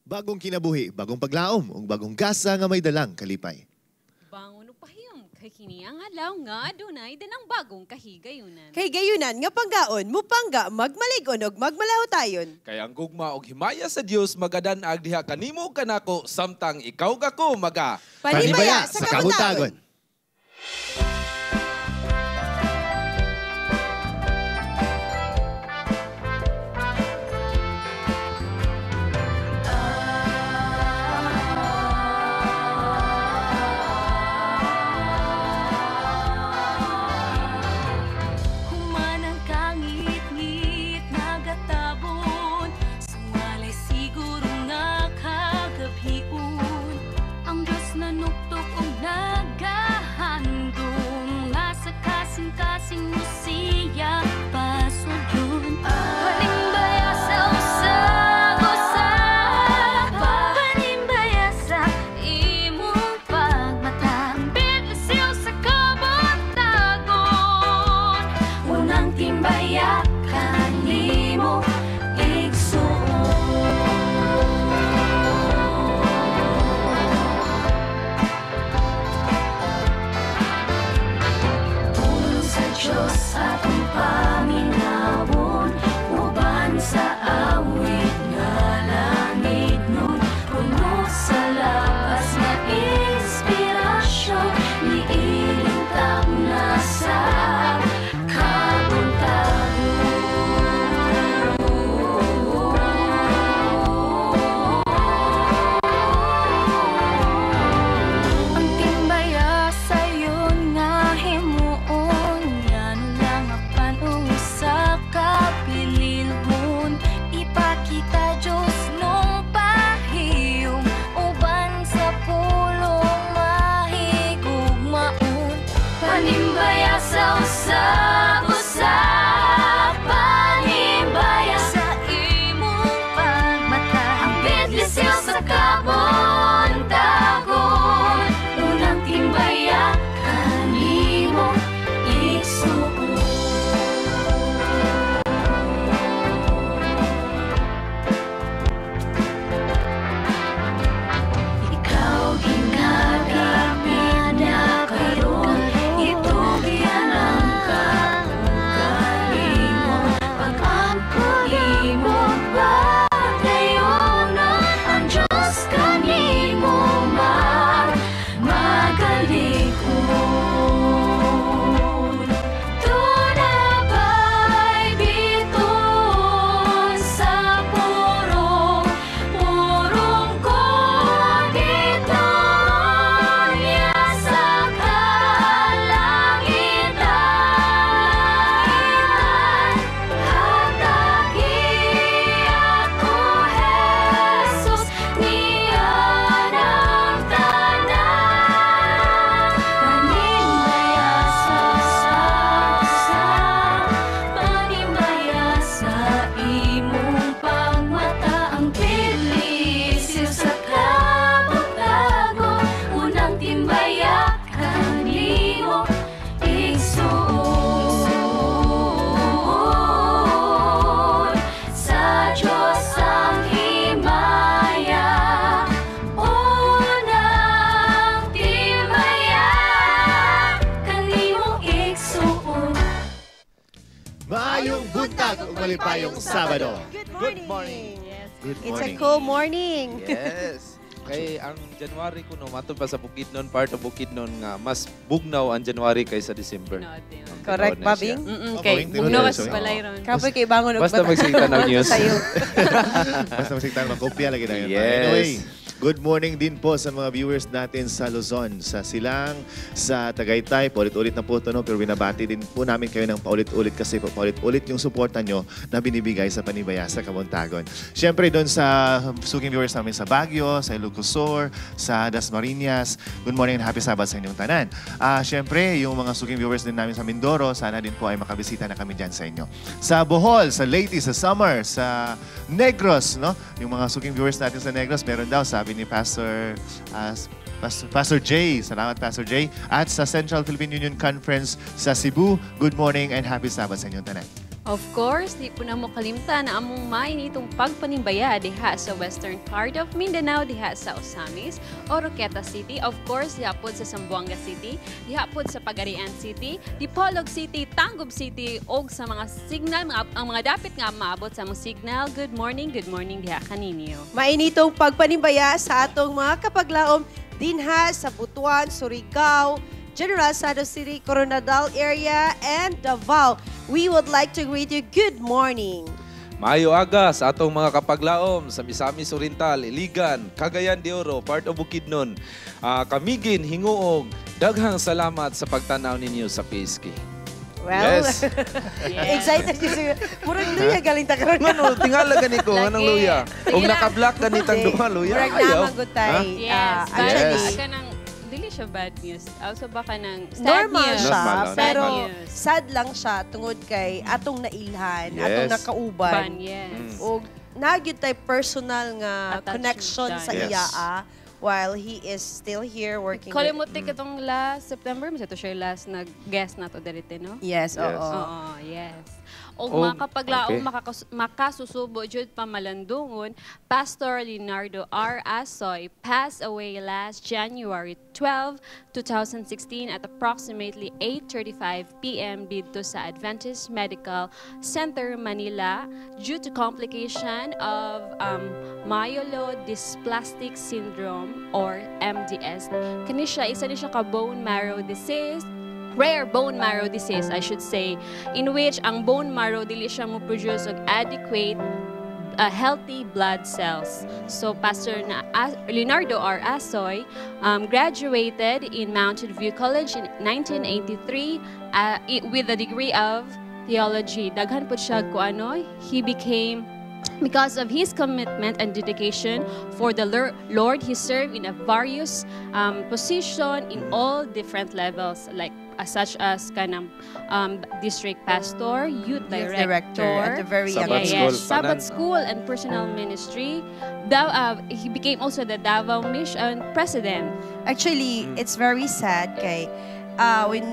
Bagong kinabuhi, bagong paglaom, ug bagong gasa nga may dalang kalipay. Bangon og pahiyom, kay kini ang adlaw nga adunay dinang bagong kahigayunan. Kay gayunan nga panggaon, mupangga, magmaligon og magmalahutayon. Kay ang gugma og himaya sa Dios magadan-ag diha kanimo kanako samtang ikaw gako maga. Panibaya sa kabuntagon. Malipayong Sabado. Good morning. Yes. Good It's a morning. cool morning. Yes. Kay ang January kuno matod pa sa Bukidnon, part of Bukidnon nga mas bugnaw ang January kaysa December. Correct, Tinaw na siya. Babing? Kay Bawing bunos tinuloy. balay ron. Kapoy kay bangon og Basta magsigtan ng news. Sayo. Basta masigtan, magkopya lagi na yun. Yes. Anyway, good morning din po sa mga viewers natin sa Luzon, sa Silang, sa Tagaytay. Paulit-ulit na po ito, no? Pero binabati din po namin kayo ng paulit-ulit kasi paulit-ulit yung suporta nyo na binibigay sa Panibaya sa Kabuntagon. Siyempre, doon sa suking viewers namin sa Baguio, sa Ilocosur, sa Dasmariñas, good morning and happy Sabbath sa inyong tanan. Siyempre, yung mga suking viewers din namin sa Mindoro, sana din po ay makabisita na kami dyan sa inyo. Sa Bohol, sa Leyte, sa Samar, sa Negros, no? Yung mga suking viewers natin sa Negros, meron daw, sabi ni Pastor Jay. Salamat, Pastor Jay. At sa Central Philippine Union Conference sa Cebu, good morning and happy Sabbath sa inyong tanan. Of course, di po na mo kalimtan na among may nitong pagpanimbaya diha sa western part of Mindanao, diha sa Osamis, Oroqueta City, of course, diha po sa Zamboanga City, diha po sa Pagarian City, Dipolog City, Tangub City, og sa mga signal, ang mga dapit nga maabot sa mga signal. Good morning diha kaninyo. Mainitong pagpanimbaya sa atong mga kapaglaom dinha sa Butuan, Surigao, General Santos City, Coronadal area, and Davao. We would like to greet you good morning. Maayo aga sa atong mga kapaglaom sa Misamis Oriental, Iligan, Cagayan de Oro, part of Bukidnon. Kamigin, hinguog, daghang salamat sa pagtanaw ninyo sa PSK. Well, Yes. excited you siguro. Murag luya galing ta karon. Ano, tingala gani ko, Lagi. anong luya? Kung Sige lang. naka-block ganitang duha, luya. Murag Ayaw. naman good tay. Yes, Actually, Yes. ka ng dili siya bad news. Also baka ng sad normal news. siya, Normal, pero normal. sad lang siya tungod kay atong nailhan, Yes. atong nakauban. Ban, yes. O nagyud tay personal nga Attachment connection dyan. sa Yes. iya while he is still here working. Kalimutin ka itong last September, mas ito siya yung last nag-guest na to dito, no? Yes, Yes. oo. Oo, yes. O Oh, mga kapaglaong okay. makasusubo jud pamalandungon, Pastor Leonardo R. Asoy passed away last January 12, 2016 at approximately 8:35 p.m. dito sa Adventist Medical Center, Manila due to complication of myelodysplastic syndrome or MDS. Kani siya, isa ni siya ka bone marrow disease, rare bone marrow disease, I should say, in which ang bone marrow dili siya mo produce og adequate healthy blood cells. So Pastor Leonardo R. Asoy graduated in Mountain View College in 1983 with a degree of theology. Daghan po siya ko ano, he became because of his commitment and dedication for the Lord, he served in a various position in all different levels, like such as kanang district pastor, youth Youth director, at a very young Sabbath age. school. Sabbath Tanan. school and personal ministry. He became also the Davao Mission president. Actually, it's very sad kay when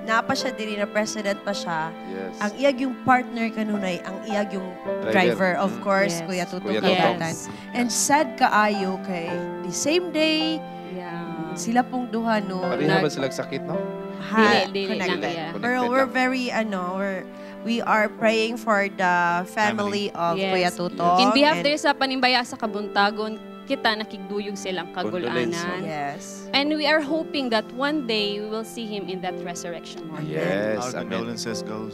napa siya diri na president pa siya, Yes. ang iyag yung partner kanunay, ang iyag yung driver, of course, Yes. Kuya Tutong Kuya Tutong. Kagatan. And sad kaayo kay the same day, Yeah. sila pong duha no, Pareha ba silang sakit, no? Dili lang, connected. yeah. Pero Connected we're lang. very, we are praying for the family of Yes. Kuya Tutong. In behalf and- there sa panimbaya sa kabuntagon, kita nakigduyog silang Condolence, kagulanan. Yes. And we are hoping that one day we will see him in that resurrection morning. Yes, Our amen. condolences go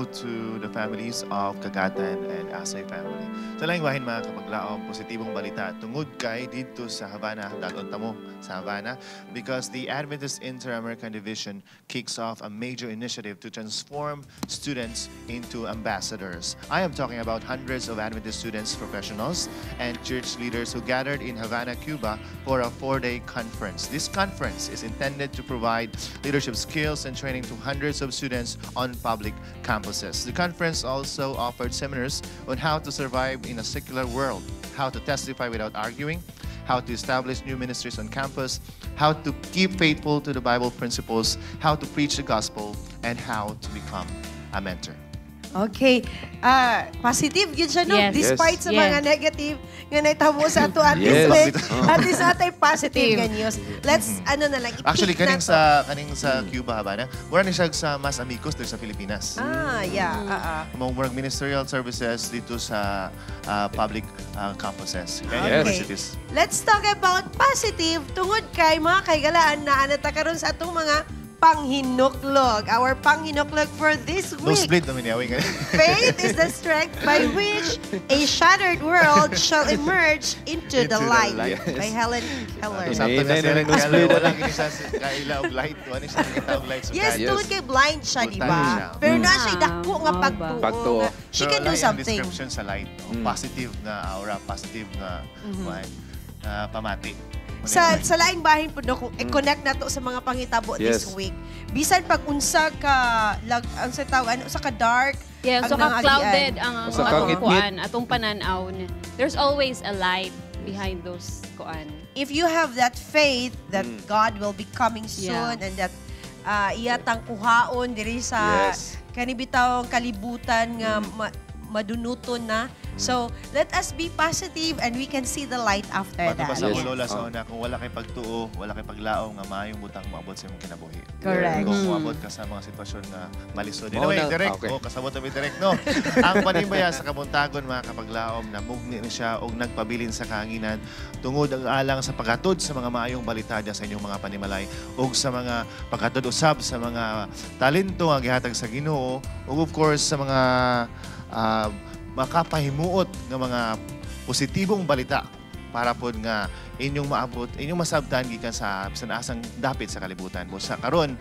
to the families of Kagatan and Asay family. Sa laing bahin mga kapaglaom, positibong balita tungod kay dito sa Havana, dalon tamo sa Havana, because the Adventist Inter-American Division kicks off a major initiative to transform students into ambassadors. I am talking about hundreds of Adventist students, professionals, and church leaders who gathered in Havana, Cuba for a 4-day conference. This conference is intended to provide leadership skills and training to hundreds of students on public campuses. The conference also offered seminars on how to survive in a secular world, how to testify without arguing, how to establish new ministries on campus, how to keep faithful to the Bible principles, how to preach the gospel, and how to become a mentor. Okay. Positive yun siya, no? Yes. Despite sa Yes. mga negative nga naitabo sa ato at Yes. least, at least atay positive nga news. Let's, ano na lang, Actually, i-peak na kaning sa Cuba, Havana, mura ni siya sa Mas Amigos dito sa Pilipinas. Yeah. Murag ministerial services dito sa public campuses and Okay. universities. Let's talk about positive tungod kay mga kaigalaan na anata karon sa atong mga panghinuklog. Our panghinuklog for this No week. split naman niya. Faith is the strength by which a shattered world shall emerge into the light. By Helen Keller. Nay, Sakto na siya. nay, nay, Kaya wala kini siya kaila og light. Wala siya nakita og light. Yes, Yes. tungod kay blind siya, di Blind ba? siya. Pero na siya dako nga Wow. pagtuo. Pagtuo. nga She can do something. description sa light. Positive na aura, positive na pamati. Sa laing bahin po, no, kung i-connect na to sa mga panghitabo this Yes. week. Bisan pag unsa ka, ang sa tawag, unsa ka dark, Yeah, so ang ka-clouded nangagian. ang Sa atong kangit-ngit. kuan, atong pananaw. There's always a light behind those kuan. If you have that faith that God will be coming soon Yeah. and that iyatang kuhaon diri sa Yes. kanibitaw kalibutan nga madunuton na. So, let us be positive and we can see the light after Matubas that. ako, Lola, sa una, kung wala kay pagtuo, wala kay paglaom, nga maayong butang maabot sa imong kinabuhi. Correct. Kung maabot ka sa mga sitwasyon na malisod. Oo Anyway, na. direct. Okay. Kasabot na may direct, no? Ang panimbaya sa kabuntagon, mga kapaglaom, na mugni na siya o nagpabilin sa kahanginan tungod ang alang sa paghatod sa mga maayong balita sa inyong mga panimalay o sa mga paghatod usab sa mga talento nga gihatag sa Ginoo o of course sa mga makapahimuot ng mga positibong balita para po nga inyong maabot, inyong masabtan gikan sa asang dapit sa kalibutan. Busa karon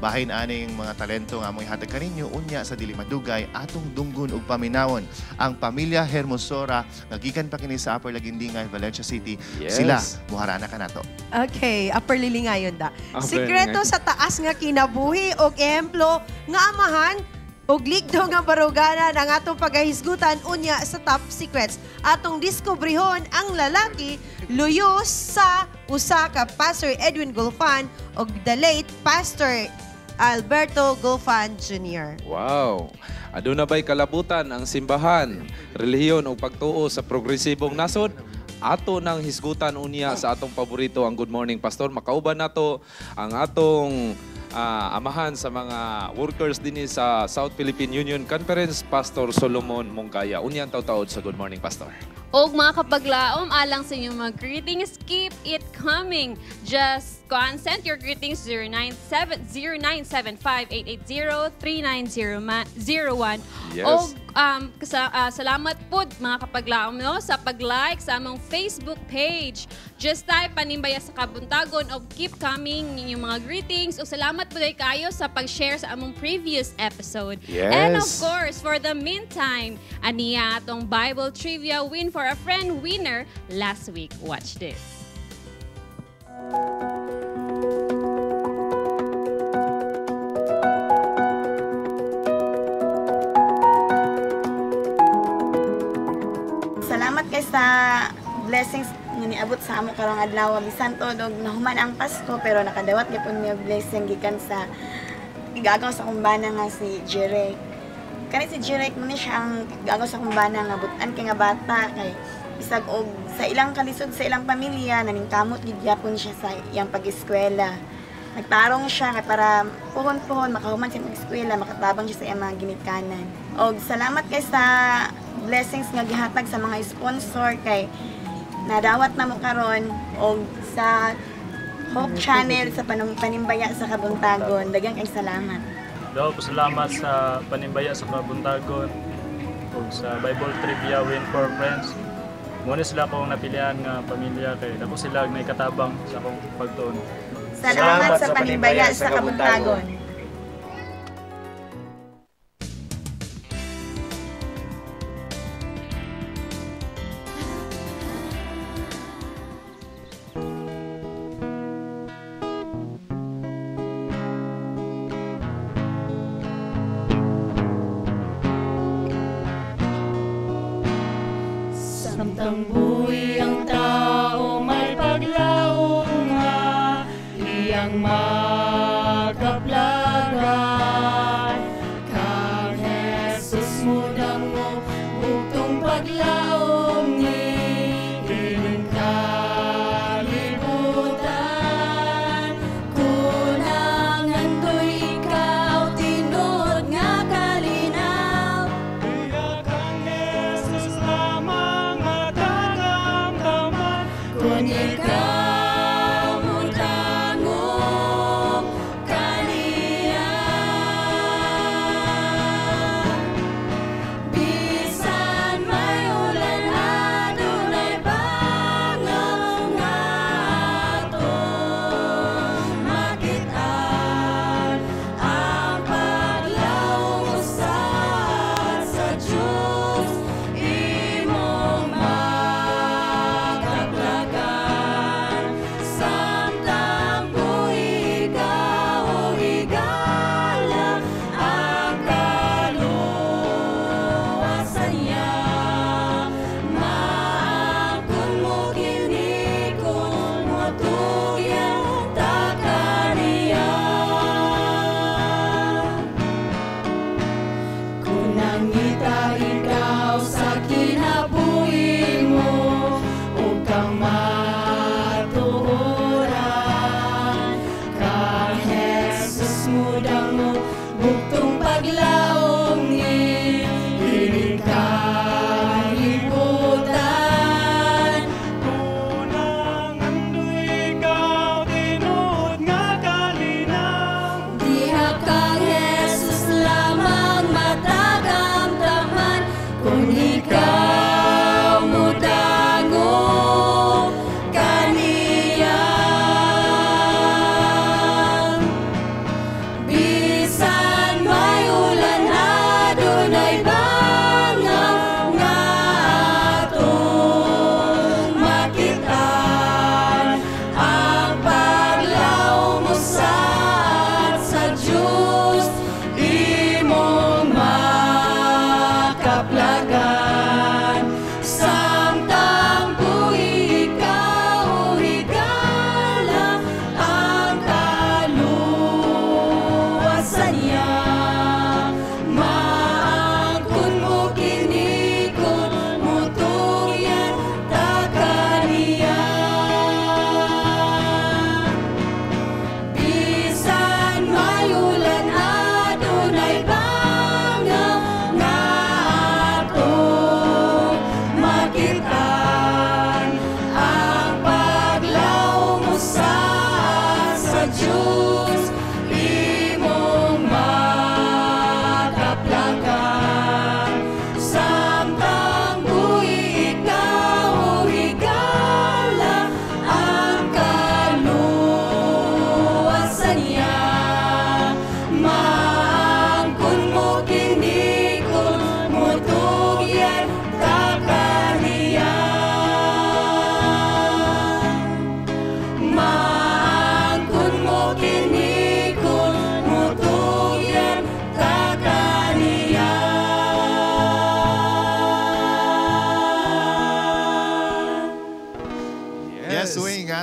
bahin aning mga talento nga among ihatag kaninyo unya sa dili madugay atong dunggon ug paminawon ang pamilya Hermosora nga gikan pa kini sa Upper Lagindingan, Valencia City. Yes. Sila buharana ka nato. Okay, upper lilingayon da. Upper Sikreto lilingayon. sa taas nga kinabuhi o ehemplo nga amahan ug ligdo nga barugana ng atong pagahisgutan unya sa top secrets. Atong diskubrihon ang lalaki luyos sa usa ka Pastor Edwin Gulfan ug the late Pastor Alberto Gulfan Jr. Wow! Aduna ba'y kalabutan ang simbahan, relihiyon o pagtuo sa progresibong nasod? Ato nang hisgutan unya sa atong paborito ang Good Morning Pastor. Makauban nato ang atong amahan sa mga workers din sa South Philippine Union Conference, Pastor Solomon Mongkaya. Unyan taw-taod sa Good Morning Pastor. O mga kapaglaom, alang sa inyong mga greetings, keep it coming. Just send your greetings 0975-880-3901. Yes. O salamat po mga kapaglaom no, sa pag-like sa among Facebook page. Just type Panimbaya sa Kabuntagon o keep coming inyong mga greetings. O salamat po dahil kayo sa pag-share sa among previous episode. Yes. And of course, for the meantime, aniya atong Bible Trivia Win for a Friend winner last week. Watch this. Salamat kay sa blessings nga niabot sa amo karong adlaw. Bisan to dog nahuman ang Pasko pero nakadawat gyapon mi og blessing gikan sa igagaw sa kumbana nga si Jerek. Kani si Jerek mo ni siya ang igagaw sa kumbana nga butan kay nga bata kay bisag og sa ilang kalisod sa ilang pamilya naningkamot gid gyapon siya sa iyang pag-eskwela. Nagtarong siya kay para puhon-puhon makahuman siya mag-eskwela, makatabang siya sa iyang mga ginikanan. Og salamat kay sa blessings nga gihatag sa mga sponsor kay nadawat na mo karon og sa Hope Channel sa Panimbaya sa Kabuntagon. Daghang kay salamat. Daw pasalamat sa Panimbaya sa Kabuntagon ug sa Bible Trivia Win for Friends. Muna sila akong napilihan nga pamilya kay dako sila naikatabang sa akong pagtuon. Salamat sa Panimbaya sa Kabuntagon. Samtang buhay ang tao may paglaong nga iyang makaplagan. Kang Jesus mudang mo bugtong paglaong ni ining kalibutan. Kunangan do'y ikaw tinod nga kalinaw. Iyak ang Jesus lamang at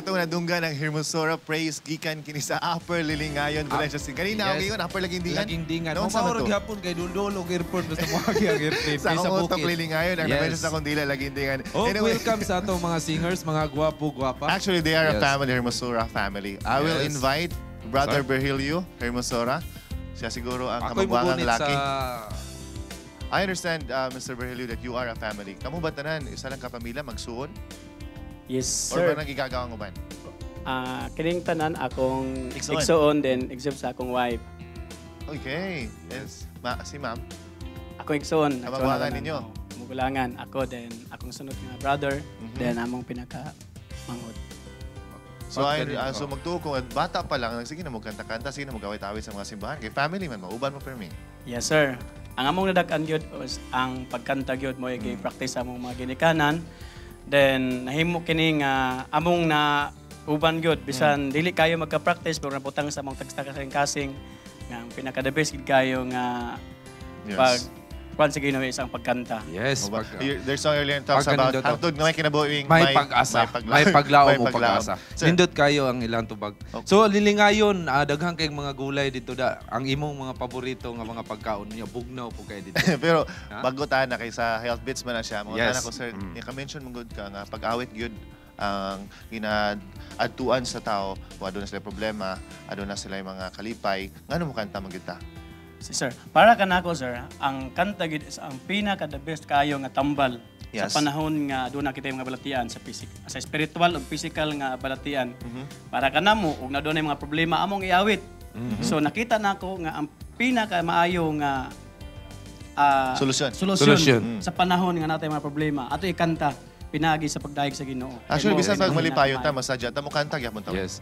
atong nadunggan ang Hermosura Praise gikan kini sa Upper Lilingayon, Valencia City. Kanina Yes. ngayon Upper Laging Dingan. Laging dingan. Noon sa Maurag bato. hapon kay Dundolo airport basta mo ang airplane Sa sa akong utok bukid. Lilingayon, ang Yes. na-mention sa Kondila Laging Dingan. Oh, welcome sa atong mga singers, mga gwapo-gwapa. Actually, they are a Yes. family, Hermosura family. I will Yes. invite Brother Sir. Virgilio Hermosura. Siya siguro ang Ako'y kamagwangang mabunit laki. sa... I understand, Mr. Virgilio, that you are a family. Kamu ba tanan, isa lang kapamilya, magsuon? Yes, Or sir. ba nang igagawang uban? Kining tanan akong Igsoon. igsoon din except sa akong wife. Okay. Yes. Si ma'am? Ako igsoon. Kamagwangan ninyo? Mugulangan. Ako then akong sunod nga brother. Mhm. Then among pinaka mangod. So, Pagka- so magtuo kung bata pa lang, sige na magkanta-kanta, sige na magawit-awit sa mga simbahan. Kay family man, mauban mo per me. Yes, sir. Ang among nadak-an gyud was ang pagkanta gyud mo i-practice sa among mga ginikanan. Then nahimo kini nga among na uban gyud bisan dili kayo magka-practice pero nabutang sa among tagsta kasing nga ang pinaka-the best gid kayo nga pag kwan sa Ginoo isang pagkanta. Yes. Oba. pag- There's song earlier talks Pag about ganun daw to. hangtod na may kinabuhing May pag-asa. May paglaom o pag-asa. Sir, Nindot kayo ang ilang tubag. Okay. So, lilingayon, daghang kayong mga gulay dito da. Ang imong mga paborito nga mga pagkaon niya, bugnaw po kayo dito. pero Ha? bago na kay sa health bits man na siya. Mga Yes. tanan ko, sir, Mm. i-mention mo good ka nga pag-awit gyud ang ginadtuan sa tao, kung aduna sila problema, aduna sila yung mga kalipay, ngano mo kanta magita? Si sir, para kanako sir, ang kanta gid is ang pinaka the best kayo nga tambal Yes. sa panahon nga doon na kita yung mga balatian sa sa spiritual ug physical nga balatian. Para kanamo ug na doon mga problema among iawit. So nakita nako nga ang pinaka maayo nga Solusyon. Solusyon. sa panahon nga natay mga problema ato ikanta pinagi sa pagdayeg sa Ginoo. Actually, Kay bisan mo, pag malipayon ta, maayo. masadya ta mo kanta gyapon ta. Yes.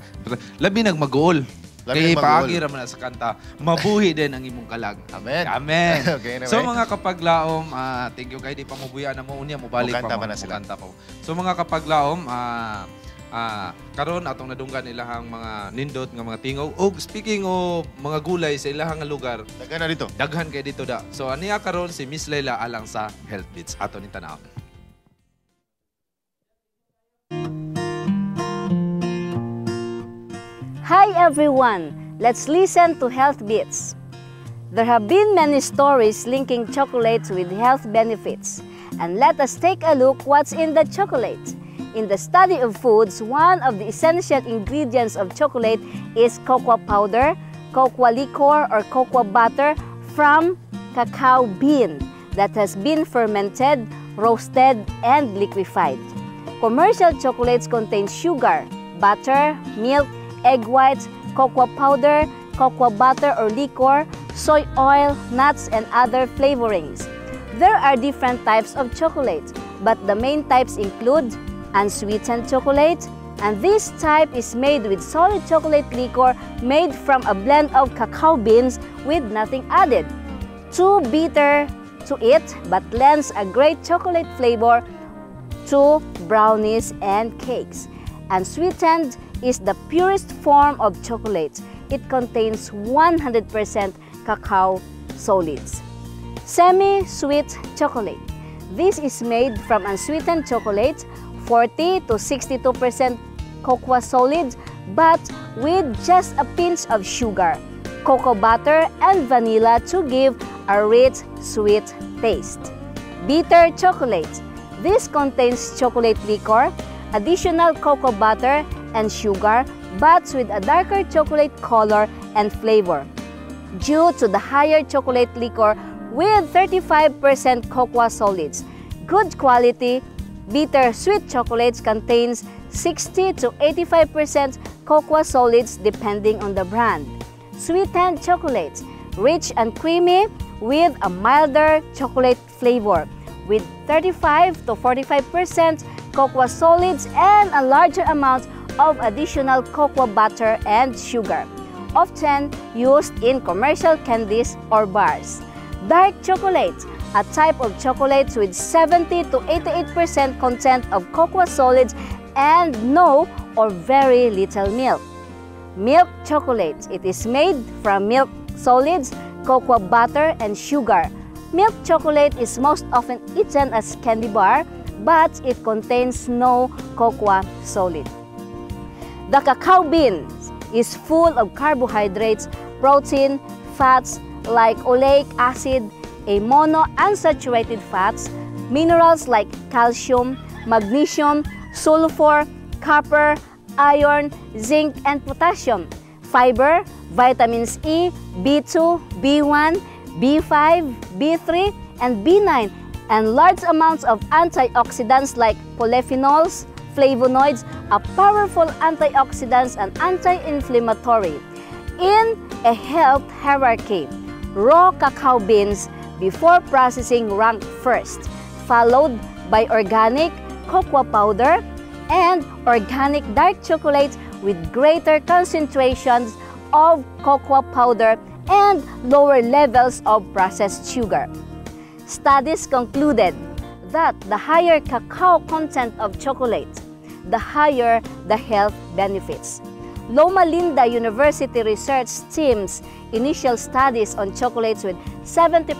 Labi nagmagool. Labi Kaya nagmagool. paagi raman na sa kanta. Mabuhi din ang imong kalag. Amen. Amen. Okay, anyway. So mga kapaglaom, thank you kay di pa mabuya na mo unya mo balik Mukanta pa pa na sila. mukanta ko. So mga kapaglaom, karon atong nadunggan ilahang mga nindot nga mga tingog. Og speaking of mga gulay sa ilahang nga lugar, Dagan na dito. daghan kay dito da. So aniya karon si Miss Leila alang sa Health Beats. Ato ni tanaw. Hi everyone! Let's listen to Health Bits. There have been many stories linking chocolates with health benefits. And let us take a look what's in the chocolate. In the study of foods, one of the essential ingredients of chocolate is cocoa powder, cocoa liquor, or cocoa butter from cacao bean that has been fermented, roasted, and liquefied. Commercial chocolates contain sugar, butter, milk, egg whites, cocoa powder, cocoa butter or liquor, soy oil, nuts, and other flavorings. There are different types of chocolate, but the main types include unsweetened chocolate, and this type is made with solid chocolate liquor made from a blend of cacao beans with nothing added. Too bitter to eat, but lends a great chocolate flavor to brownies and cakes. Unsweetened is the purest form of chocolate. It contains 100% cacao solids. Semi-sweet chocolate. This is made from unsweetened chocolate, 40 to 62% cocoa solids, but with just a pinch of sugar, cocoa butter, and vanilla to give a rich, sweet taste. Bitter chocolate. This contains chocolate liquor, additional cocoa butter, and sugar, but with a darker chocolate color and flavor. Due to the higher chocolate liquor with 35% cocoa solids, good quality bitter sweet chocolates contains 60 to 85% cocoa solids depending on the brand. Sweetened chocolates, rich and creamy with a milder chocolate flavor with 35 to 45% cocoa solids and a larger amount of additional cocoa butter and sugar, often used in commercial candies or bars. Dark chocolate, a type of chocolate with 70 to 88% content of cocoa solids and no or very little milk. Milk chocolate, it is made from milk solids, cocoa butter, and sugar. Milk chocolate is most often eaten as candy bar, but it contains no cocoa solid. The cacao bean is full of carbohydrates, protein, fats like oleic acid, a monounsaturated fats, minerals like calcium, magnesium, sulfur, copper, iron, zinc, and potassium, fiber, vitamins E, B2, B1, B5, B3, and B9, and large amounts of antioxidants like polyphenols, flavonoids, a powerful antioxidants and anti-inflammatory. In a health hierarchy, raw cacao beans before processing rank first, followed by organic cocoa powder and organic dark chocolate with greater concentrations of cocoa powder and lower levels of processed sugar. Studies concluded that the higher cacao content of chocolate, the higher the health benefits. Loma Linda University research team's initial studies on chocolates with 70%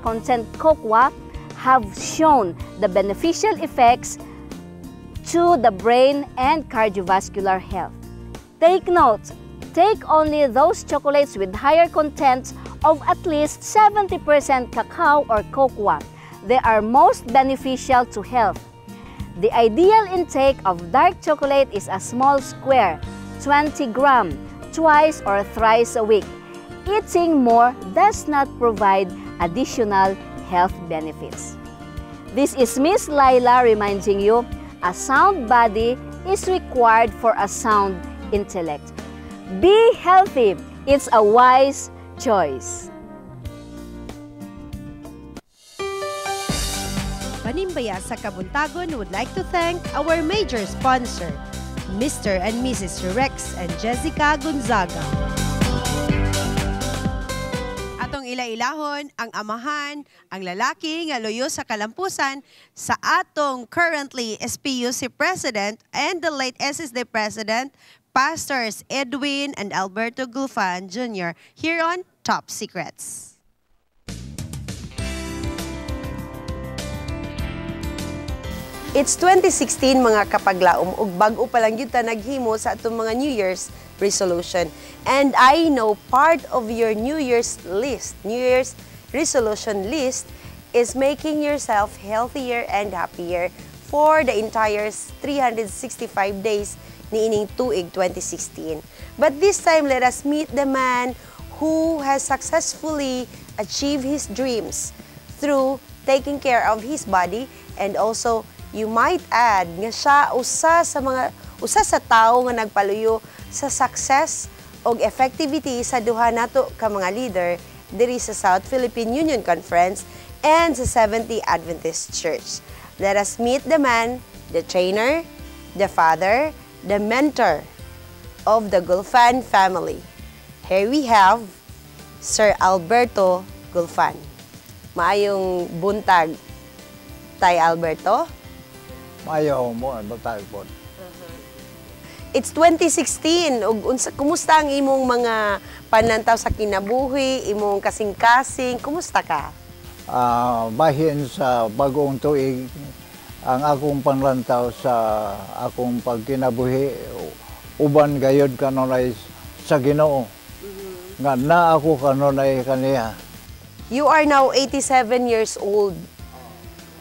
content cocoa have shown the beneficial effects to the brain and cardiovascular health. Take note, take only those chocolates with higher content of at least 70% cacao or cocoa. They are most beneficial to health. The ideal intake of dark chocolate is a small square, 20 grams, twice or thrice a week. Eating more does not provide additional health benefits. This is Miss Laila reminding you, a sound body is required for a sound intellect. Be healthy. It's a wise choice. Panimbaya sa Kabuntagon would like to thank our major sponsor, Mr. and Mrs. Rex and Jessica Gonzaga. Atong ilailahon ang amahan, ang lalaki nga luyo sa kalampusan sa atong currently SPUC President and the late SSD President, Pastors Edwin and Alberto Gulfan Jr. here on Top Secrets. It's 2016 mga kapaglaom ug bag-o pa lang gyud ta naghimo sa atong mga New Year's resolution. And I know part of your New Year's resolution list is making yourself healthier and happier for the entire 365 days niining tuig 2016. But this time let us meet the man who has successfully achieved his dreams through taking care of his body, and also you might add nga siya usa sa tawo nga nagpaluyo sa success og effectivity sa duha nato ka mga leader diri sa South Philippine Union Conference and sa Seventh-day Adventist Church. Let us meet the man, the trainer, the father, the mentor of the Gulfan family. Here we have Sir Alberto Gulfan. Maayong buntag, Tay Alberto. Mayo mo, batay po. It's 2016. Kumusta ang imong mga panantaw sa kinabuhi, imong kasing-kasing? Kumusta ka? Bahin sa bagong tuig, ang akong panlantaw sa akong pagkinabuhi, uban gayod kanunay sa Ginoo. Nga na ako kanunay kaniya. You are now 87 years old.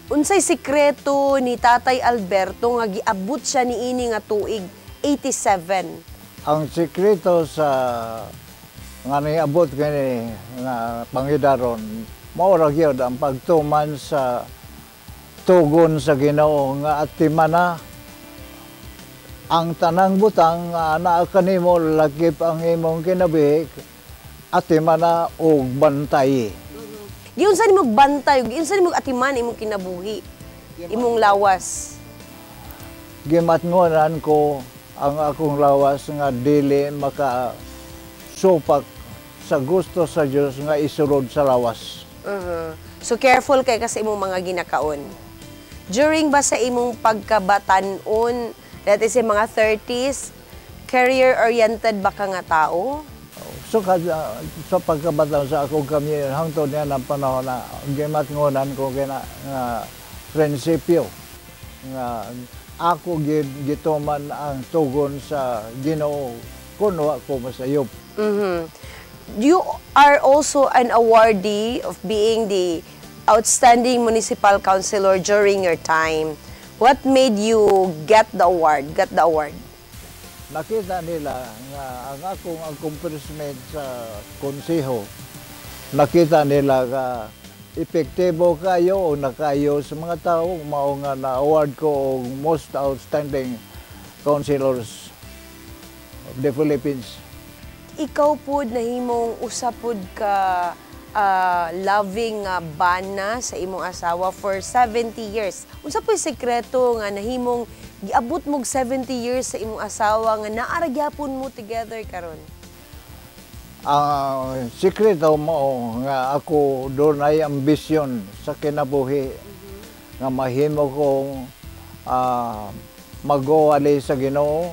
Unsay sikreto ni Tatay Alberto nga giabot siya niini nga tuig 87? Ang sikreto sa nga niabot kini nga pangidaron, mao ra gyud ang pagtuman sa tugon sa Ginoo nga atimana ang tanang butang nga naa kanimo lakip ang imong kinabuhi atimana og bantay. Giunsa nimo bantay, giunsa nimo atiman imong kinabuhi, imong lawas? Gimatngonan ko ang akong lawas nga dili makasupak sa gusto sa Dios nga isulod sa lawas. So careful kay kasi imong mga ginakaon. During ba sa imong pagkabatanon, that is mga 30s, career-oriented ba ka nga tao? So sa pagkabataon sa ako kami hangtod niya ng panahon na gimatngonan ko kina nga prinsipyo nga ako gituman ang tugon sa Ginoo kuno ako masayop. You are also an awardee of being the outstanding municipal councilor during your time. What made you get the award? Nakita nila nga ang akong accomplishment sa konseho. Nakita nila nga epektibo kayo o nakayo sa mga tao, mao nga na-award ko og most outstanding councilors of the Philippines. Ikaw po nahimong usapod ka loving bana sa imong asawa for 70 years. Unsa po yung sekreto nga nahimong giabot mog 70 years sa imong asawa nga naaragyapon mo together karon? Ang sikreto mo nga ako doon ay ambisyon sa kinabuhi nga mahimo kong mag-uwali sa Ginoo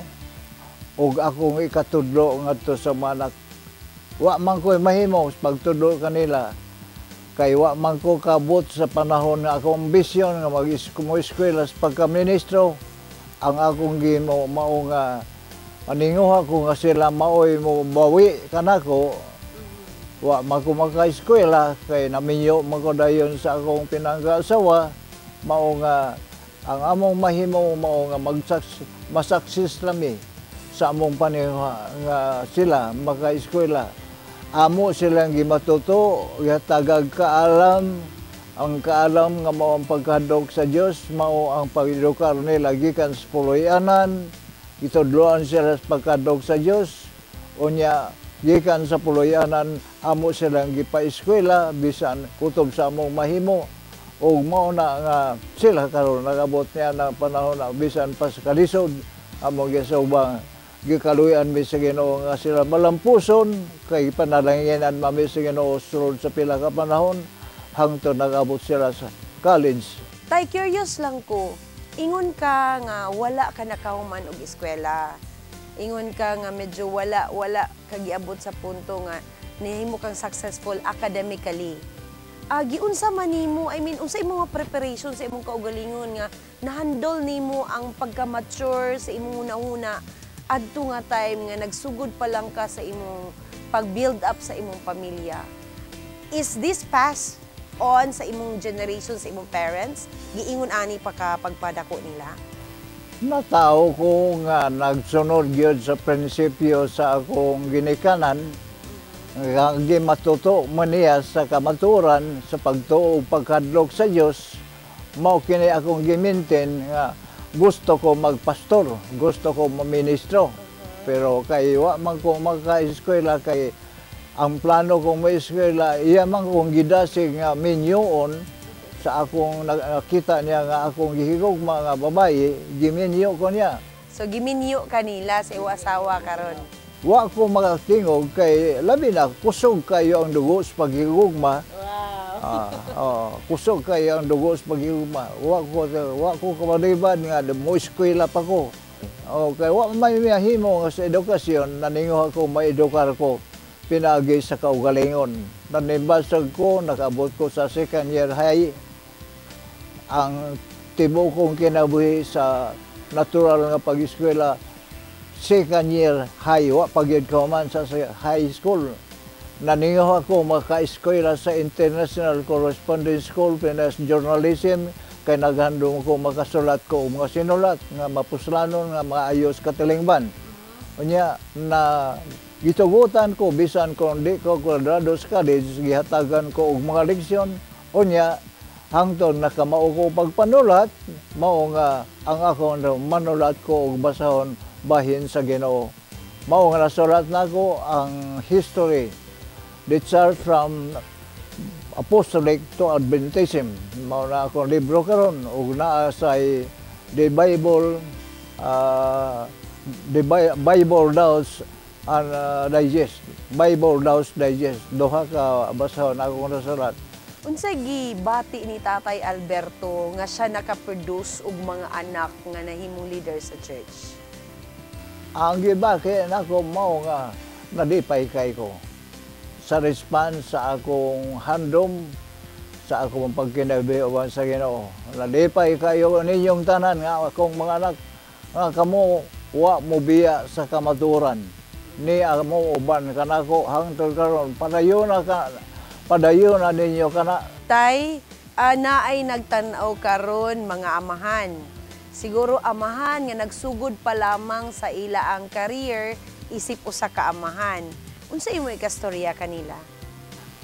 ug akong ikatudlo ngadto sa manak. Wa man ko mahimo pagtudlo kanila kay wa man ko kabot sa panahon nga akong ambisyon nga mag-eskwela sa pagka-ministro. Ang akong gimo mao nga maninguha ko nga sila maoy mo bawi kanako. Wa man ko maka-eskwela kay naminyo man ko dayon sa akong pinanggasawa. Mao nga ang among mahimo mao nga masaksis lami sa among paninguha nga sila maka-eskwela. Amo silang gimatuto, tagag kaalam, ang kaalam nga mao ang pagkadok sa Dios, mao ang pag-edukar nila gikan sa puloy-anan, itudloan sila sa pagkadok sa Dios, unya gikan sa puloy-anan, amo silang gipa-eskwela bisan kutob sa among mahimo, ug mao na nga sila karon nagabot niya na panahon na bisan pa sa kalisod, among gisaubang gikaluyan mi sa Ginoo nga sila malampuson kay panalanginan mami sa Ginoo sulod sa pila ka panahon hangtod nag-abot sila sa college. Tay, curious lang ko. Ingon ka nga wala ka nakahuman og eskwela. Ingon ka nga medyo wala ka giabot sa punto nga nihimo kang successful academically. Giunsa man nimo, unsa imong preparation sa imong kaugalingon nga nahandle nimo ang pagka-mature sa imong una-una adto nga time nga nagsugod pa lang ka sa imong pag-build up sa imong pamilya. Is this passed on sa imong generation, sa imong parents? Giingon ani pa ka pagpadako nila? Natao ko nga nagsunod gyud sa prinsipyo sa akong ginikanan nga gimatuto man niya sa kamaturan sa pagtuo ug pagkadlok sa Dios. Mao kini akong giminten nga gusto ko magpastor, gusto ko maministro. Pero kay wa man ko maka-eskwela kay ang plano kong ma-eskwela, iya man kong gidasig nga minyoon sa akong nakita niya nga akong gihigugma nga babae, giminyo ko niya. So giminyo kanila sa iwa asawa karon. Wa ko makatingog kay labi na kusog kayo ang dugo sa paghigugma. Kusog kayo ang dugo sa paghigugma. Wa ko kamalibad nga mo eskwela pa ko. Okay, wa may mahimo nga sa edukasyon naninguha ko maedukar ko pinagi sa kaugalingon. Nanibasag ko, nakabot ko sa second year high. Ang tibo kong kinabuhi sa natural nga pag-eskwela, second year high, wa pagyud ko man sa high school. Naninguha ko maka-eskwela sa International Correspondence School, Pinas Journalism, kay naghandong ko makasulat ko mga sinulat nga mapuslanon nga maayos katilingban. Unya na gitugutan ko bisan kung di ko graduado sa college, gihatagan ko og mga leksyon. Unya hangtod nakamao ko pagpanulat, mao nga ang ako manulat ko og basahon bahin sa Ginoo. Mao nga nasulat nako ang history, the chart from Apostolic to Adventism. Mao na akong libro karon ug naa say the Bible Dows and Digest. Bible Dows Digest. Duha ka basahon akong nasulat. Unsay gibati ni Tatay Alberto nga siya naka-produce og mga anak nga nahimong leader sa church? Ang gibati nako mao nga nadipay kay ko sa response sa akong handom sa akong pagkinabiuban sa Ginoo. Nalipay kayo ninyong tanan nga akong mga anak nga kamo wa mo biya sa kamaturan. Ni amo uban kanako hangtod karon padayon na ninyo kana. Tay, na ay nagtanaw karon mga amahan. Siguro amahan nga nagsugod pa lamang sa ila ang career, isip usa ka amahan. Unsa imo ikastorya kanila?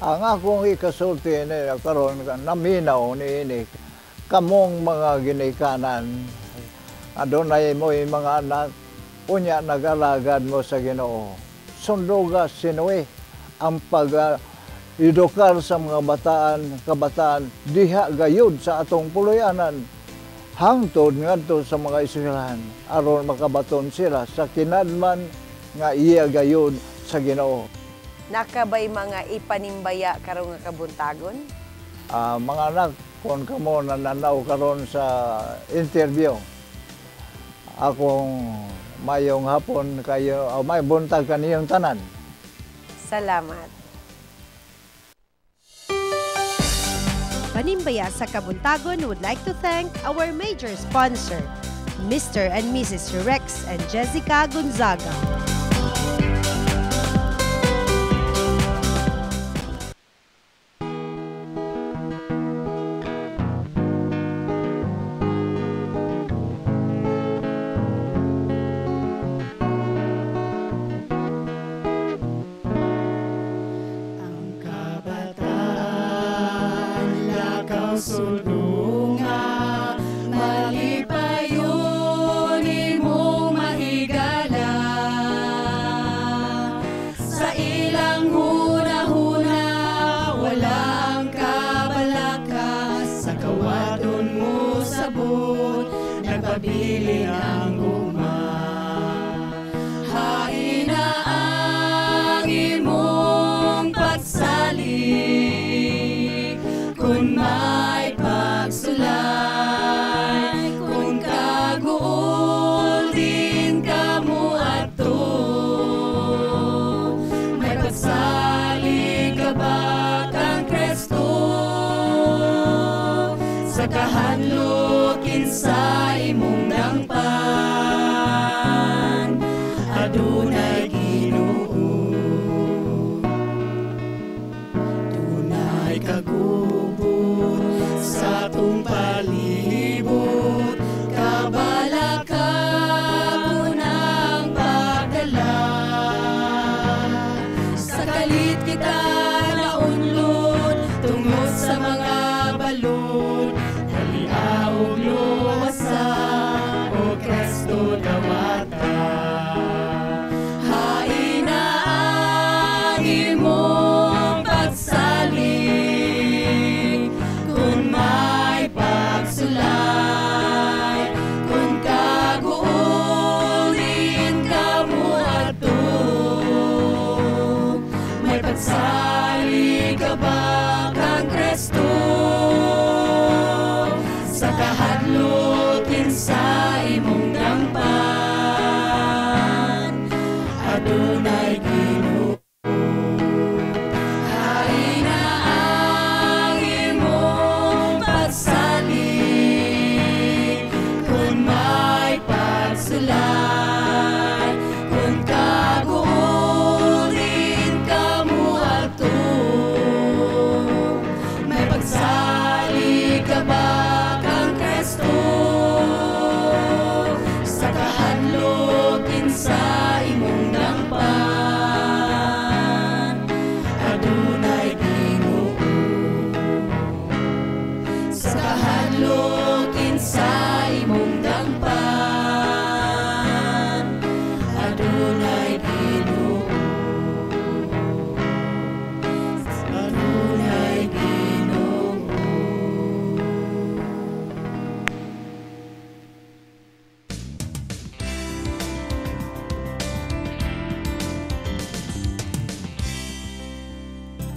Ang akong ikasulti ni karon naminaw niini kamong mga ginikanan adunay mo mga anak unya nag-alagad mo sa Ginoo. Sunduga sinuwi ang pag-edukar sa mga kabataan diha gayud sa atong puluyanan hangtod ngadto sa mga eskwelahan aron makabaton sila sa kinadman nga iya gayud sa Ginoo. Nakabay mga ipanimbaya karong nga kabuntagon? Mga anak, kung kamo nananaw karon sa interview, akong mayong hapon kayo, may buntag kaniyong tanan. Salamat. Panimbaya sa Kabuntagon would like to thank our major sponsor, Mr. and Mrs. Rex and Jessica Gonzaga. Sulunga, malipayon imong mahigala sa ilang huna-huna, wala ang kabalaka sa kawadon mo sabot, nagpabiling ang guma. Hain na ang imong pagsalik kung may pagsulay, kung kaguol din ka mo ato. May pagsalig ka ba kang Kristo sa kahadlokin sa imong dangpan, adunay Ginoo. Dunay kagubot sa atong palibot, kabalaka kunang pagdala. Sa kalit kita naunlod, tungod sa mga balon, haliaog luwasa, o Kristo dawata. Hain na ang imong pagsalig, kung may pagsulay, kung kaguol din ka mo ato. May pagsalig ka ba kang Kristo sa kahadlokin sa imong dangpan, adunay Ginoo. Hain na ang imong pagsalig, kung may pagsulay, kung kaguol din ka mo ato. May pagsalig ka ba kang Kristo sa kahadlokin sa imong dangpan, adunay Ginoo. Sa kahadlokin sa imong dangpan, adunay Ginoo. Adunay Ginoo.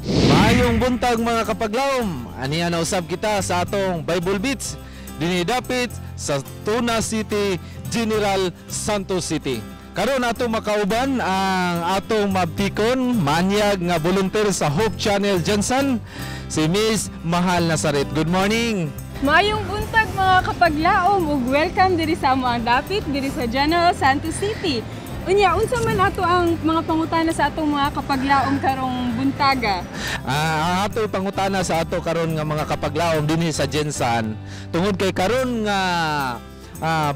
Maayong buntag mga kapaglaom. Aniya na usab kita sa atong Bible Beats dinidapit sa Tuna City, General Santos City. Karon ato makauban ang atong mabtikon manyag nga volunteer sa Hope Channel Jensen, si Miss Mahal Nazaret. Good morning. Mayong buntag mga kapaglaom ug welcome diri sa among dapit diri sa General Santos City. Unya, unsa man ato ang mga pangutana sa atong mga kapaglaom karong buntaga? Ang ato pangutana sa ato karon nga mga kapaglaom dinhi sa Jensen tungod kay karon nga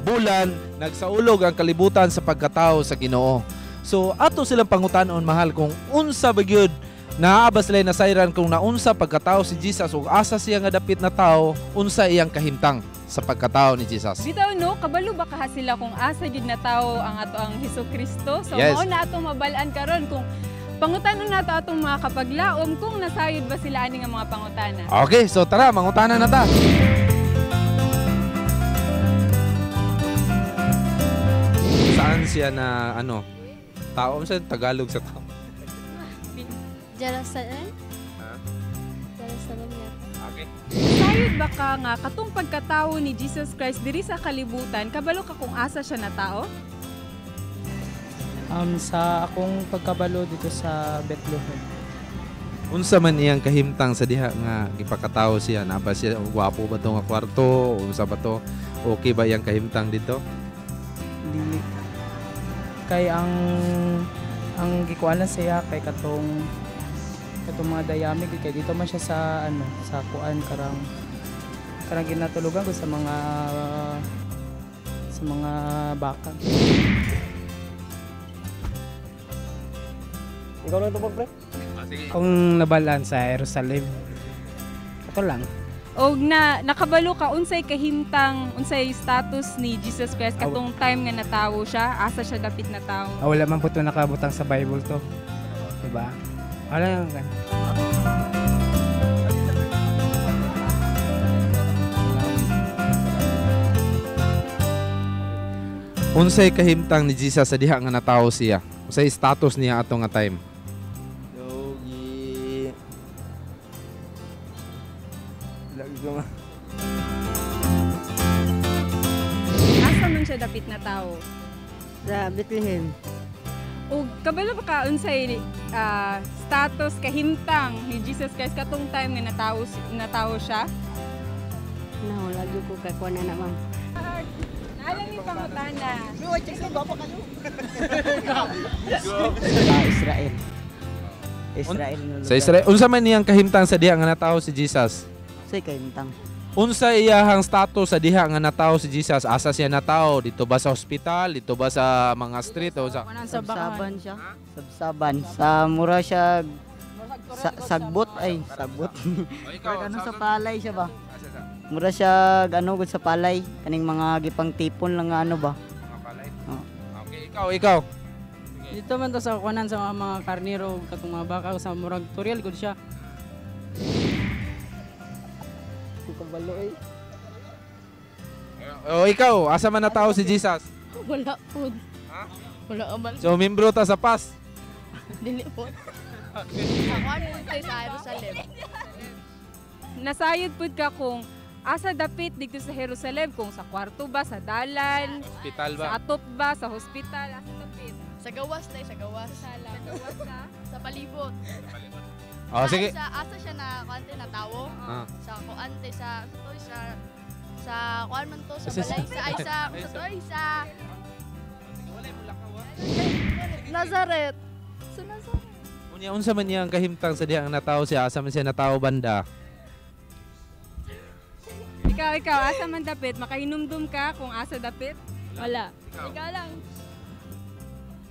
bulan nagsaulog ang kalibutan sa pagkatao sa Ginoo. So ato silang pangutanon mahal kung unsa ba gyud naabas sila nasayran kung naunsa pagkatao si Jesus ug asa siya nga dapit na tao, unsa iyang kahimtang sa pagkatao ni Jesus. Bitaw no, kabalo ba kaha sila kung asa gyud na tao ang ato ang Hesukristo? So Yes. mao na atong mabalaan karon kung pangutanon nato atong mga kapaglaom kung nasayod ba sila ani nga mga pangutana. Okay, so tara mangutana na ta. Saan siya na tao sa Tagalog sa tao? Jerusalem? Jerusalem yata. Okay. Sayod ba ka nga katong pagkatao ni Jesus Christ diri sa kalibutan, kabalo ka kung asa siya na tao? Sa akong pagkabalo dito sa Bethlehem. Unsa man iyang kahimtang sa diha nga gipakatawo siya? Na ba siya gwapo ba to nga kwarto? Unsa ba to? Okay ba iyang kahimtang dito? Di kay ang gikuan lang siya kay katong mga dayami kay dito man siya sa sa kuan karang ginatulugan ko sa mga baka. Ikaw lang ito pre? Kung nabalaan sa Jerusalem. Ito lang. O nakabalo ka unsay kahimtang, unsay status ni Jesus Christ katong time nga natawo siya, asa siya dapit na tawo? Wala man po ito nakabutang sa Bible to. Diba? Wala lang kan. Unsay kahimtang ni Jesus sa diha nga natawo siya? Unsay status niya ato nga time? Yogi. Lagi ko nga. Asa man siya dapit na tawo? Sa Bethlehem. O kabalo ba ka unsay status kahimtang ni Jesus Christ katong time nga natawo siya? No, lagi ko kakuha na naman. Alam ni pangutana. Israel. Sa Israel. Unsa man niyang kahimtang sa diha nga natawo si Jesus? Say kahimtang. Unsa iyahang status sa diha nga natawo si Jesus? Asa siya natawo? Dito ba sa ospital? Dito ba sa mga street o sa Sabsaban siya. Sabsaban. Sa mura siya sagbot. Sa palay siya ba? Mura siya gud sa palay. Kaning mga gipang tipon lang nga ba? mga palay? Okay, ikaw. Dito man to sa kuanan sa mga karnero katong mga baka sa murag tutorial gud siya. Kabalo eh. O ikaw, asa man natawo si Jesus? Wala po. Ha? Wala abal. So membro ta sa PAS. Dili po. Ako ano sa Jerusalem. Nasayod pud ka kung asa dapit dito sa Jerusalem, kung sa kwarto ba, sa dalan, Hospital ba? sa atop ba, sa hospital, asa dapit? Sa gawas tayo, sa gawas. Sa sala, gawas ka? Sa palibot. Oh, sige. Asa siya na kuante na tawo. Sa kuante sa kuan man to sa balay sa Nazaret. Sa Nazaret. Unya unsa man niyang kahimtang sa diha nga natawo siya? Asa man siya natawo banda? Ikaw, asa man dapit? Makahinumdum ka kung asa dapit? Wala. Ikaw lang.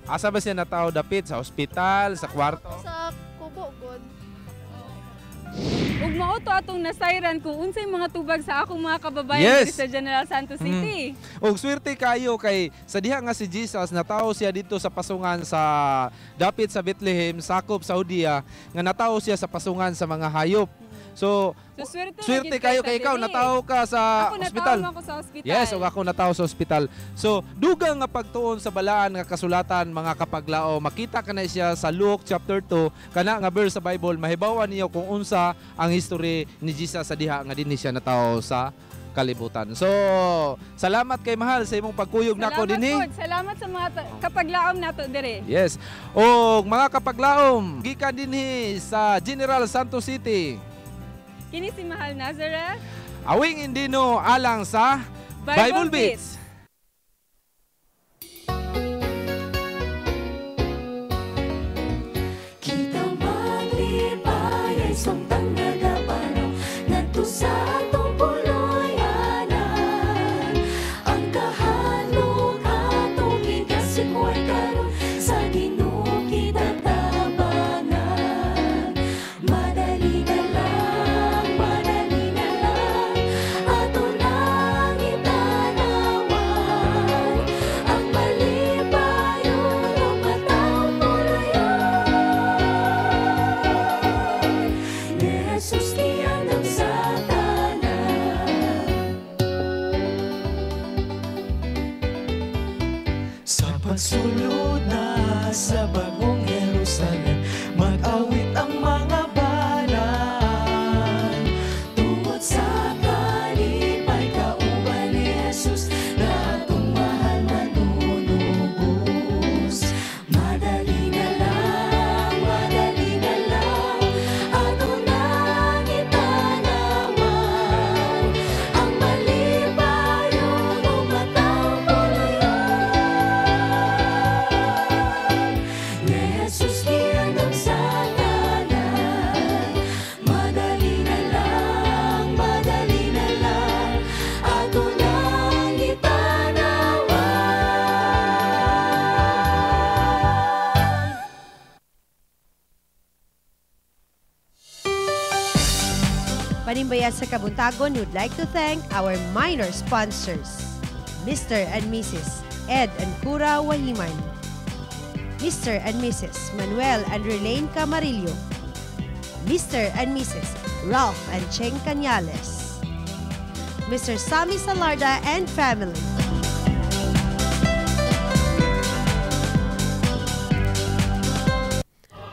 Asa ba siya natawo dapit? Sa ospital? Sa kwarto? Sa kubo god. Ug mao to atong nasayran kung unsay mga tubag sa akong mga kababayan Yes. diri sa General Santos City. Og swerte kayo kay sa diha nga si Jesus natawo siya dito sa pasungan sa dapit sa Bethlehem, sakop Saudia, nga natawo siya sa pasungan sa mga hayop. So swerte kayo kay ikaw natawo ka sa ospital. Ako natawo sa ospital. Yes, og ako natawo sa ospital. So dugang nga pagtuon sa balaan nga kasulatan mga kapaglao, makita ka na siya sa Luke chapter 2 kana nga verse sa Bible, mahibawan niyo kung unsa ang history ni Jesus sa diha nga dinhi siya natawo sa kalibutan. So, salamat kay Mahal sa imong pagkuyog nako dinhi. Salamat sa mga kapaglaom nato dire. Yes. O mga kapaglaom, gikan dinhi sa General Santos City. Kini si Mahal Nazareth. Awing Indino alang sa Bible Beats. Kita maglibay ay sumtang nagapanaw ngadto sa atong puloy-anan. Ang kahalog atong gigasikoy karon sa Ginoo kita tabangan. Madali na lang ato lang itanawan. Ang malibayon o matawag pulayon. Ni Jesus kiyan ang satanan. Sa pagsulod na sa bagong Jerusalem, mag-awit ang mga balan. Tungod sa kalipay kauban ni Jesus na atong mahal manunubos. Madali na lang ato nang itanawan. Ang malibayon o matawag pulayon. Ni Jesus kiyan ang satanan. Madali na lang ato nang itanawan. Panimbayat sa Kabuntagon, would like to thank our minor sponsors, Mr. and Mrs. Ed and Cura Wahiman, Mr. and Mrs. Manuel and Relaine Camarillo, Mr. and Mrs. Ralph and Cheng Cañales, Mr. Sammy Salarda and family.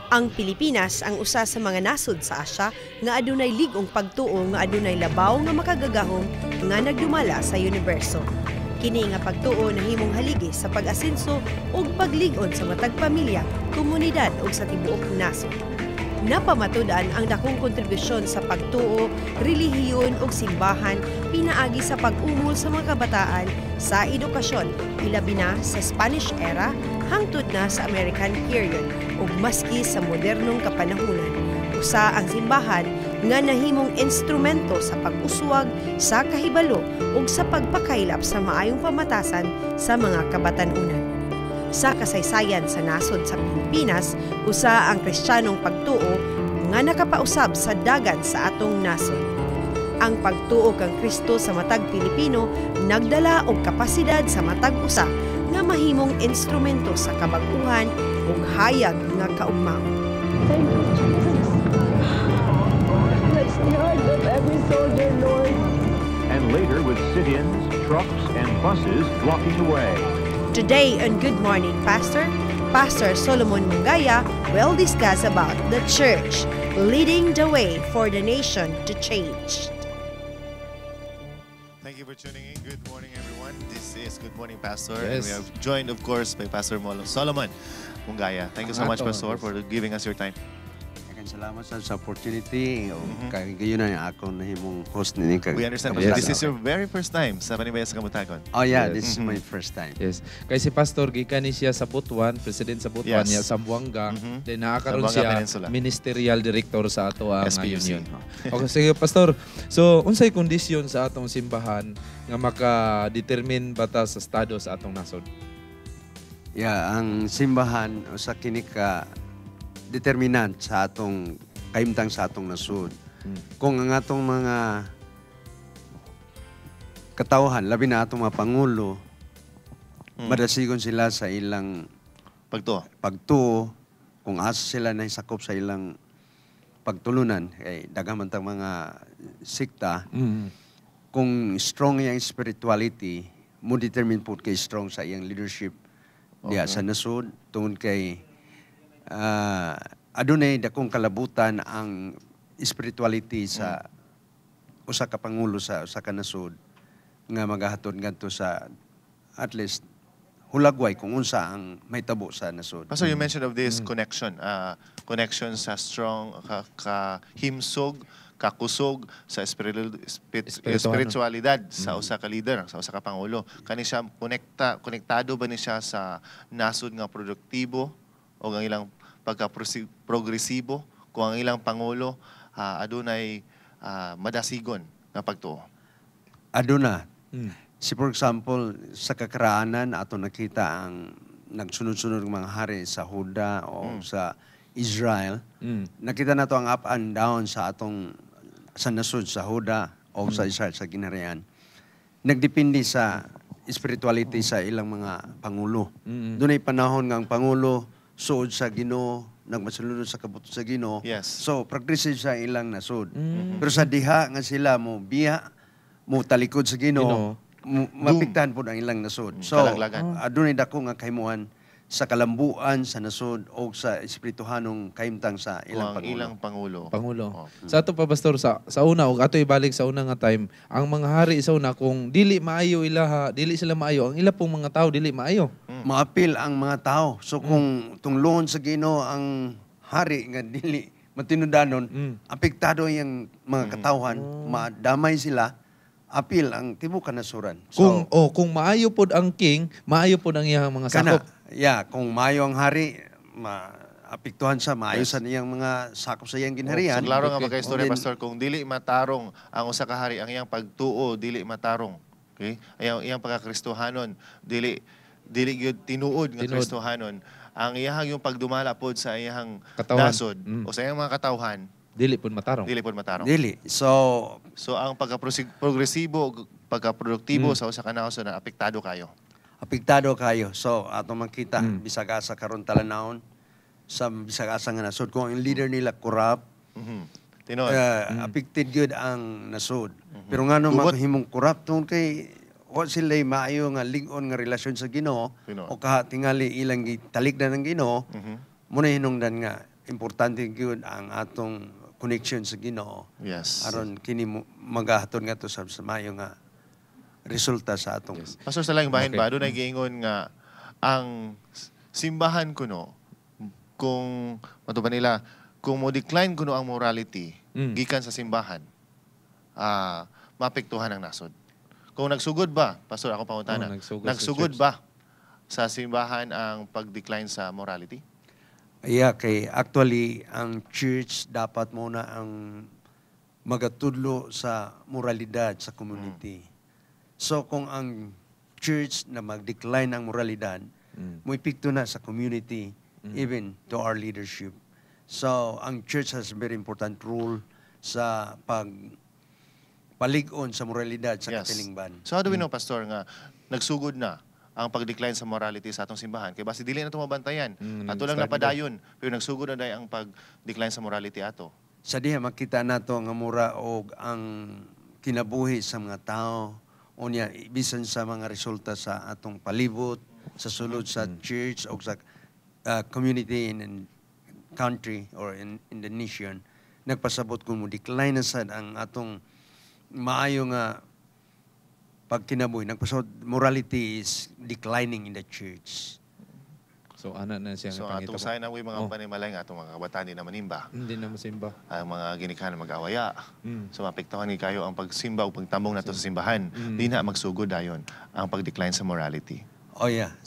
Ang Pilipinas ang usa sa mga nasod sa Asya nga adunay ligong pagtuo nga adunay labaw nga makagagahom nga nagdumala sa universo. Kini nga pagtuo nahimong haligi sa pag-asenso ug paglig-on sa matag pamilya, komunidad ug sa tibuok nasod. Napamatudan ang dakong kontribusyon sa pagtuo, relihiyon ug simbahan pinaagi sa pag-umol sa mga kabataan sa edukasyon, ilabi na sa Spanish era hangtod na sa American period ug maski sa modernong kapanahunan. Usa ang simbahan nga nahimong instrumento sa pag-uswag sa kahibalo ug sa pagpakaylap sa maayong pamatasan sa mga kabatanunan. Sa kasaysayan sa nasod sa Pilipinas, usa ang Kristiyanong pagtuo nga nakapausab sa dagan sa atong nasod. Ang pagtuo kang Kristo sa matag Pilipino nagdala og kapasidad sa matag usa nga mahimong instrumento sa kabag-uhan ug hayag nga kaugmang. Thank you, Jesus. Bless the heart of every soldier, Lord. And later with sit-ins, trucks, and buses blocking the way. Today on Good Morning Pastor, Pastor Solomon Mungaya will discuss about the church leading the way for the nation to change. Thank you for tuning in. Good morning, everyone. This is Good Morning Pastor. Yes. And we have joined, of course, by Pastor Solomon Mungaya. Thank you so much, Pastor, for giving us your time. Salamat sa opportunity. Kaya gayon na ako na himong host ni Nika. We understand, Pastor. This is your very first time sa Panimbayat sa Kabuntagon. Oh yeah, this is my first time. Yes. Kay si Pastor gikan ni siya sa Butuan, president sa Butuan niya sa Buanga. Then nakakaroon siya ministerial director sa ato ang union. Okay, sige Pastor. So, unsay kondisyon sa atong simbahan nga maka-determine bata sa estado sa atong nasod? Yeah, ang simbahan sa kini ka determinant sa atong kaimtang sa atong nasud. Kung ang atong mga katawhan, labi na atong mga pangulo, madasigon sila sa ilang pagtuo, kung asa sila na sakop sa ilang pagtulunan, kay daghang tang mga sikta, kung strong yung spirituality, mo determine po kay strong sa iyang leadership diya sa nasud, tungod kay adunay dakong kalabutan ang spirituality sa usa ka pangulo sa usa ka nasod. nga magahatod ngadto sa at least hulagway kung unsa ang may tabo sa nasod. Pastor, you mentioned of this connection. Connection sa strong, kahimsog, kakusog sa spiritualidad sa usa ka leader, sa usa ka pangulo. Kani siya konektado ba ni siya sa nasod nga produktibo o ang ilang pagka-progresibo kung ang ilang pangulo adunay madasigon nga pagtuo? Aduna. Si for example, sa kakaraanan ato nakita ang nagsunod-sunod ng mga hari sa Huda o sa Israel. Nakita nato ang up and down sa atong sa nasod sa Huda o sa Israel sa ginharian. Nagdepende sa spirituality sa ilang mga pangulo. Doon ay panahon nga ang pangulo suod sa Ginoo, nagmasulunod sa kabuto sa Ginoo. So progressive sa ilang nasod. Pero sa diha nga sila mo biya mo talikod sa Ginoo, mapiktahan po ang ilang nasod. So, adunay dako nga kahimuan sa kalambuan sa nasod o sa espirituhanong kahimtang sa ilang pangulo. Pangulo. Sa ato pa, Pastor, sa una, o ato ibalik sa una nga time, ang mga hari sa una, kung dili maayo ilaha, dili sila maayo, ang ila pong mga tao, dili maayo. Maapil ang mga tao. So, kung tunglohon sa Ginoo ang hari nga dili matinudanon, apektado yung mga katawhan, madamay sila, apil ang tibuok kanasuran. So, kung maayo pod ang king, maayo pod ang iyang mga sakop. Kung maayo ang hari, maapektuhan sa maayo sa niyang mga sakop sa iyang ginharian. So, klaro nga magka-istorya, Pastor, kung dili matarong ang usa ka hari, ang iyang pagtuo dili matarong. Okay? Iyang pagkakristohanon dili gyud tinuod nga kristohanon. Ang iyang yung pagdumala pod sa iyang nasod o sa iyang mga katawhan, dili pod matarong. Dili pod matarong. Dili. So ang pagka-progresibo, pagka-produktibo sa usa ka nasod na apektado kayo. Apektado kayo. So ato makita bisag asa karon talanawon sa bisag asa nga nasod kung ang leader nila corrupt. Affected gyud ang nasod. Pero ngano mahimong corrupt tungod kay wa sila maayo nga lig-on nga relasyon sa Ginoo o tingali ilang talikdan ng Ginoo. Muna hinungdan nga importante gyud ang atong connection sa Ginoo. Aron kini magahatod nga to sa maayo nga resulta sa atong. Pastor, sa lang bahin ba doon ay giingon nga ang simbahan kuno kung mato ba nila kung mo decline kuno ang morality gikan sa simbahan, maapektuhan ang nasod. Kung nagsugod ba, Pastor, ako pangutana, nagsugod ba sa simbahan ang pag-decline sa morality? Kay actually ang church dapat muna ang magatudlo sa moralidad sa community. So kung ang church na mag-decline ang moralidad, mo epekto na sa community, even to our leadership. So ang church has a very important role sa palig-on sa moralidad sa katilingban. So how do we know, Pastor, nga nagsugod na ang pag-decline sa morality sa atong simbahan? Kaya basi dili na ito mabantayan. Ato lang napadayon, pero nagsugod na dahil ang pag-decline sa morality ato. Sa diha makita nato nga mura o ang kinabuhi sa mga tao, unya bisan sa mga resulta sa atong palibot, sa sulod sa church o sa community in country or in the nation, nagpasabot kung mo decline na sad ang atong maayo nga pagkinabuhi. Nagpasabot morality is declining in the church. So ana na siya nga pangita. So atong sign na mga panimalay nga atong mga kabataan di na manimba. Hindi na masimba. Ang mga ginikanan mag-awaya. So mapektuhan ni kayo ang pagsimba o pagtambong nato sa simbahan. Di na magsugod dayon ang pag-decline sa morality.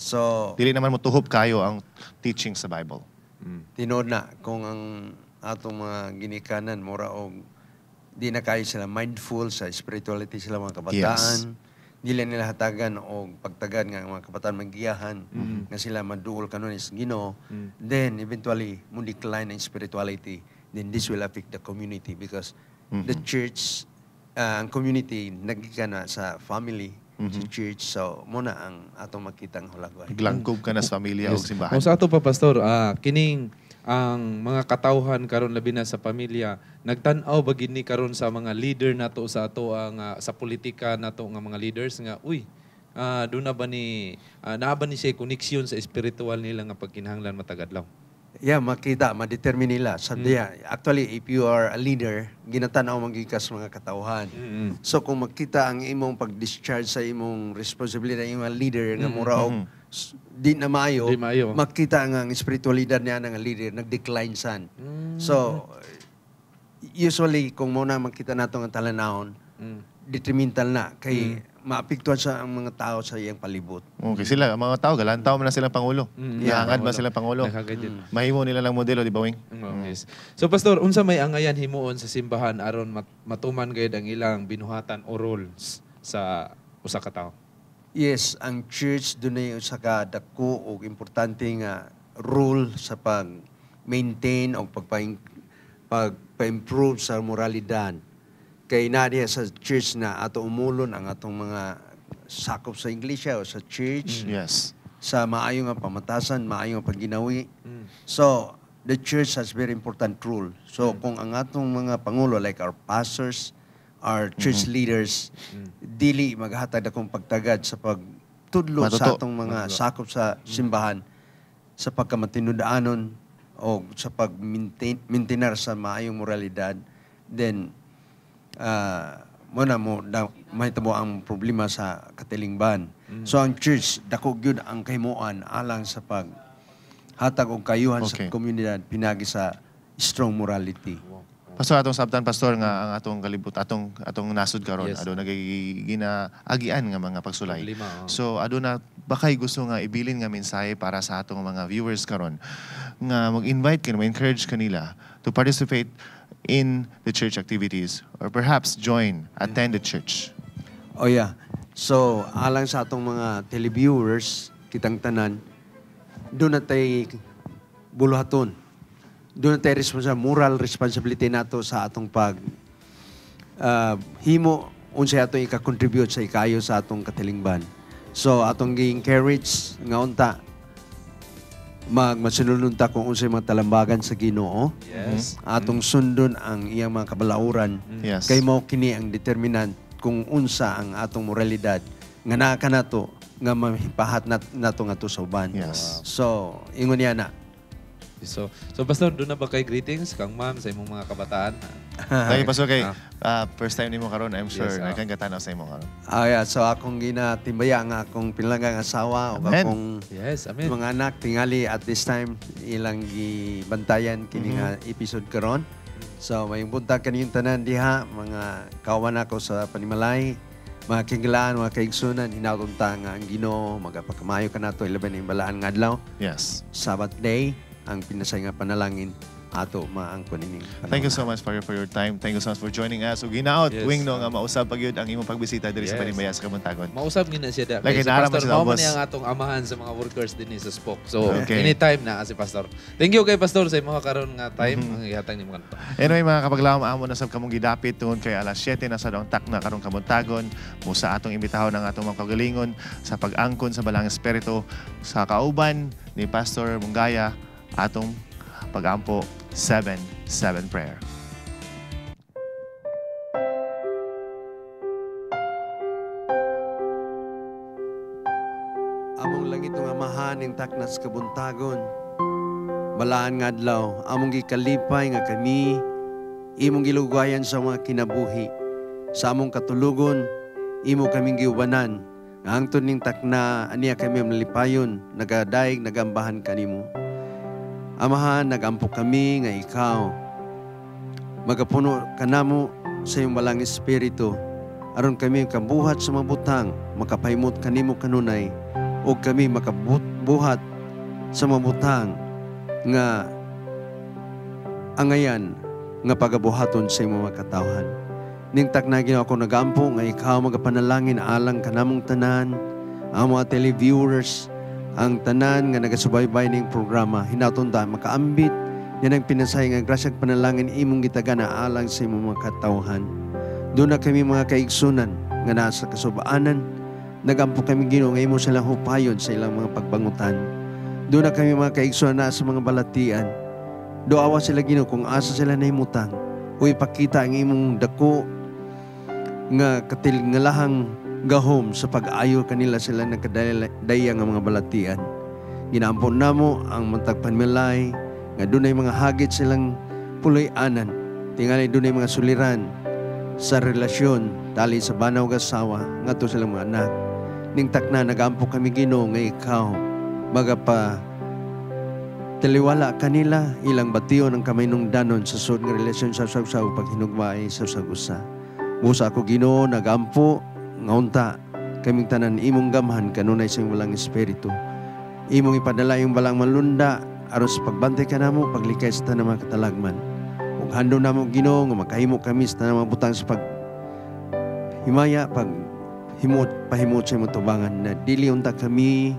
So dili naman mo tuhop kayo ang teaching sa Bible. Tinod na kung ang atong mga ginikanan mura og di na kayo sila mindful sa spirituality sila mga kabataan. Dili nila hatagan o pagtagad nga mga kabataan magiyahan nga sila maduol kanon is Ginoo. Then eventually mo decline ang spirituality. Then this will affect the community because the church ang community nagikan na sa family sa church. So muna ang atong makitang hulagway. Glangkob ka na sa pamilya o simbahan. Kung sa ato pa, Pastor, kining ang mga katawhan karon labi na sa pamilya, nagtan-aw ba gini karon sa mga leader nato sa ato ang sa politika nato nga mga leaders nga do na ba ni naa ba ni siya koneksyon sa spiritual nila nga pagkinahanglan matagadlaw? Yeah, makita, ma-determine nila. Actually, if you are a leader, ginatanaw magikas mga katauhan. So kung makita ang imong pag-discharge sa imong responsibility ng imong leader nga mura og di na maayo, makita ang espiritualidad niya ng leader nag-decline san. So usually kung muna makita nato ang talanahon, detrimental na kay maapektuhan sa ang mga tao sa iyang palibot. Okay, sila, ang mga tao, galantaw man na silang Pangulo. Ihangad man silang Pangulo. Mahimo nila lang modelo, di ba, Wing? Yes. So, Pastor, unsa may angayan himuon sa simbahan aron matuman gayud ang ilang binuhatan o roles sa usa ka tawo? Yes, ang church dunay usa ka dako o importante nga role sa pag-maintain o pagpa-improve sa moralidad. Kay nadiya sa church na ato umulon ang atong mga sakop sa iglesia o sa church. Yes. Sa maayong nga pamatasan, maayong nga pagginawi. So, the church has very important role. So, kung ang atong mga pangulo, like our pastors, our church leaders, dili maghatag akong pagtagad sa pagtudlo sa atong mga sakop sa simbahan, sa pagkamatinudaanon o sa pag-maintain sa maayong moralidad, then mahitabo ang problema sa katilingban. So ang church dako gyud ang kahimuan alang sa paghatag og kayuhan sa komunidad pinagi sa strong morality. Pastor, atong sabtan, Pastor, nga ang atong kalibot, atong nasod karon, ado nagigina-agian nga mga pagsulay. So, ado na, bakay gusto nga ibilin nga mensahe para sa atong mga viewers karon nga mag-invite kanila, ma-encourage kanila to participate in the church activities or perhaps attend the church. Oh yeah. So, alang sa atong mga televiewers, kitang tanan, doon na tayo buluhaton. Doon na tayo moral responsibility nato sa atong himo unsay atong ika-contribute sa ikayo sa atong katilingban. So, atong gi-encourage nga unta masunod ta kung unsay mga talambagan sa Ginoo. Yes. Atong sundon ang iyang mga kabalauran. Yes. Kay mao kini ang determinant kung unsa ang atong moralidad nga naa kanato nga mahipahat nato nga to sa uban. Yes. So, ingon niya na. So Pastor, doon na ba kay greetings kang ma'am sa imong mga kabataan? Thank you, Pastor, kay first time nimo karon, I'm sure nakan katanaw sa imo karon. Yeah, so akong ginatimbaya nga akong pinanggang asawa o akong mga anak tingali at this time ilang gibantayan kini nga episode karon. So may buntag kaniyong tanan diha, mga kawan ako sa Panimalay, mga kinglaan, mga kaigsunan, hinautunta nga ang Ginoo magapakamayo kanato ilaban ang balaan nga adlaw. Yes. Sabbath day ang pinasay nga panalangin ato maangkon ini. Thank you so much for your time. Thank you so much for joining us. Ug ginaot Wing no nga mausab pagyud ang imong pagbisita diri sa Panimbayan sa Kabuntagon. Mausab gina siya da. Like si Pastor mao man ang atong amahan sa mga workers dinhi sa Spoke. So anytime na si Pastor. Thank you kay Pastor sa imong karon nga time ang ihatag nimo kanto. Anyway mga kapaglawom, amo na sab kamong gidapit tungod kay alas 7 na sa daong takna karong Kabuntagon. Musa atong imbitahon ang atong mga kagalingon sa pag-angkon sa balang espiritu sa kauban ni Pastor Munggaya atong pag-ampo 7-7 prayer. Among langit ng amahan ng taknas kabuntagon, balaan nga adlaw, among gikalipay nga kami, imong gilugayan sa mga kinabuhi, sa among katulugon, imo kaming giubanan, nga hangtod ning takna, aniya kami malipayon, nagadaig, nagambahan kanimo. Amahan, nagampo kami nga ikaw. Magapuno kanamo sa iyong balang espiritu. Aron kami kabuhat sa mabutang, makapahimot kanimo kanunay, o kami makabuhat sa mabutang nga angayan nga pagabuhaton sa iyong mga katawhan. Ning taknagin ako nagampo nga ikaw magapanalangin alang kanamong tanan, ang mga televiewers, ang tanan nga nagasubaybay ning programa, hinaton ta makaambit yan ang pinasay nga grasyag panalangin imong gitaga na alang sa imong mga katawhan. Doon na kami mga kaigsunan nga nasa kasubaanan, nagampo kami Ginoo nga imo silang hupayon sa ilang mga pagbangutan. Doon na kami mga kaigsunan na sa mga balatian. Doawa sila Ginoo kung asa sila nahimutang, o ipakita ang imong dako nga katilngalahang gahom sa pag-ayo kanila sila nagkadaya nga mga balatian. Ginaampon namo ang matag Panimbalay nga dunay mga hagit silang puloy-anan, tingali dunay mga suliran sa relasyon dali sa banaw nga asawa ngadto silang mga anak. Ning takna nagampo kami Ginoo nga ikaw magapa taliwala kanila ilang bation ang kamay nung danon sa sud nga relasyon sa usag-usag pag hinugmay sa usag-usa. Busa ako Ginoo nagampo nga unta kaming tanan imong gamhan kanunay sa walang espiritu. Imong ipadala yung balang malunda aron sa pagbantay ka namo paglikay sa tanang mga katalagman. Ug hando namo Ginoo nga makahimo kami sa tanang mga butang sa pag himaya pag pahimot sa imong tubangan na dili unta kami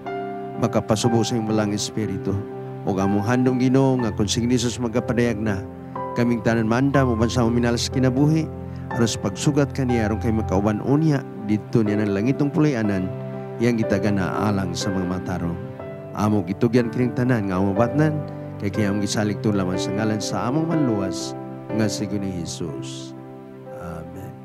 makapasubo sa imong balang espiritu. Ug among handom Ginoo nga kung sige Jesus magapadayag na kaming tanan manda mo bansa mo minalas kinabuhi aron sa pagsugat kaniya aron kay makauban unya didto niya ng langitong puloy-anan iyang gitaga na alang sa mga matarong. Amo gitugyan kining tanan nga among batnan kay kayang gisalig tulaman sa ngalan sa among manluwas nga si Jesus. Amen.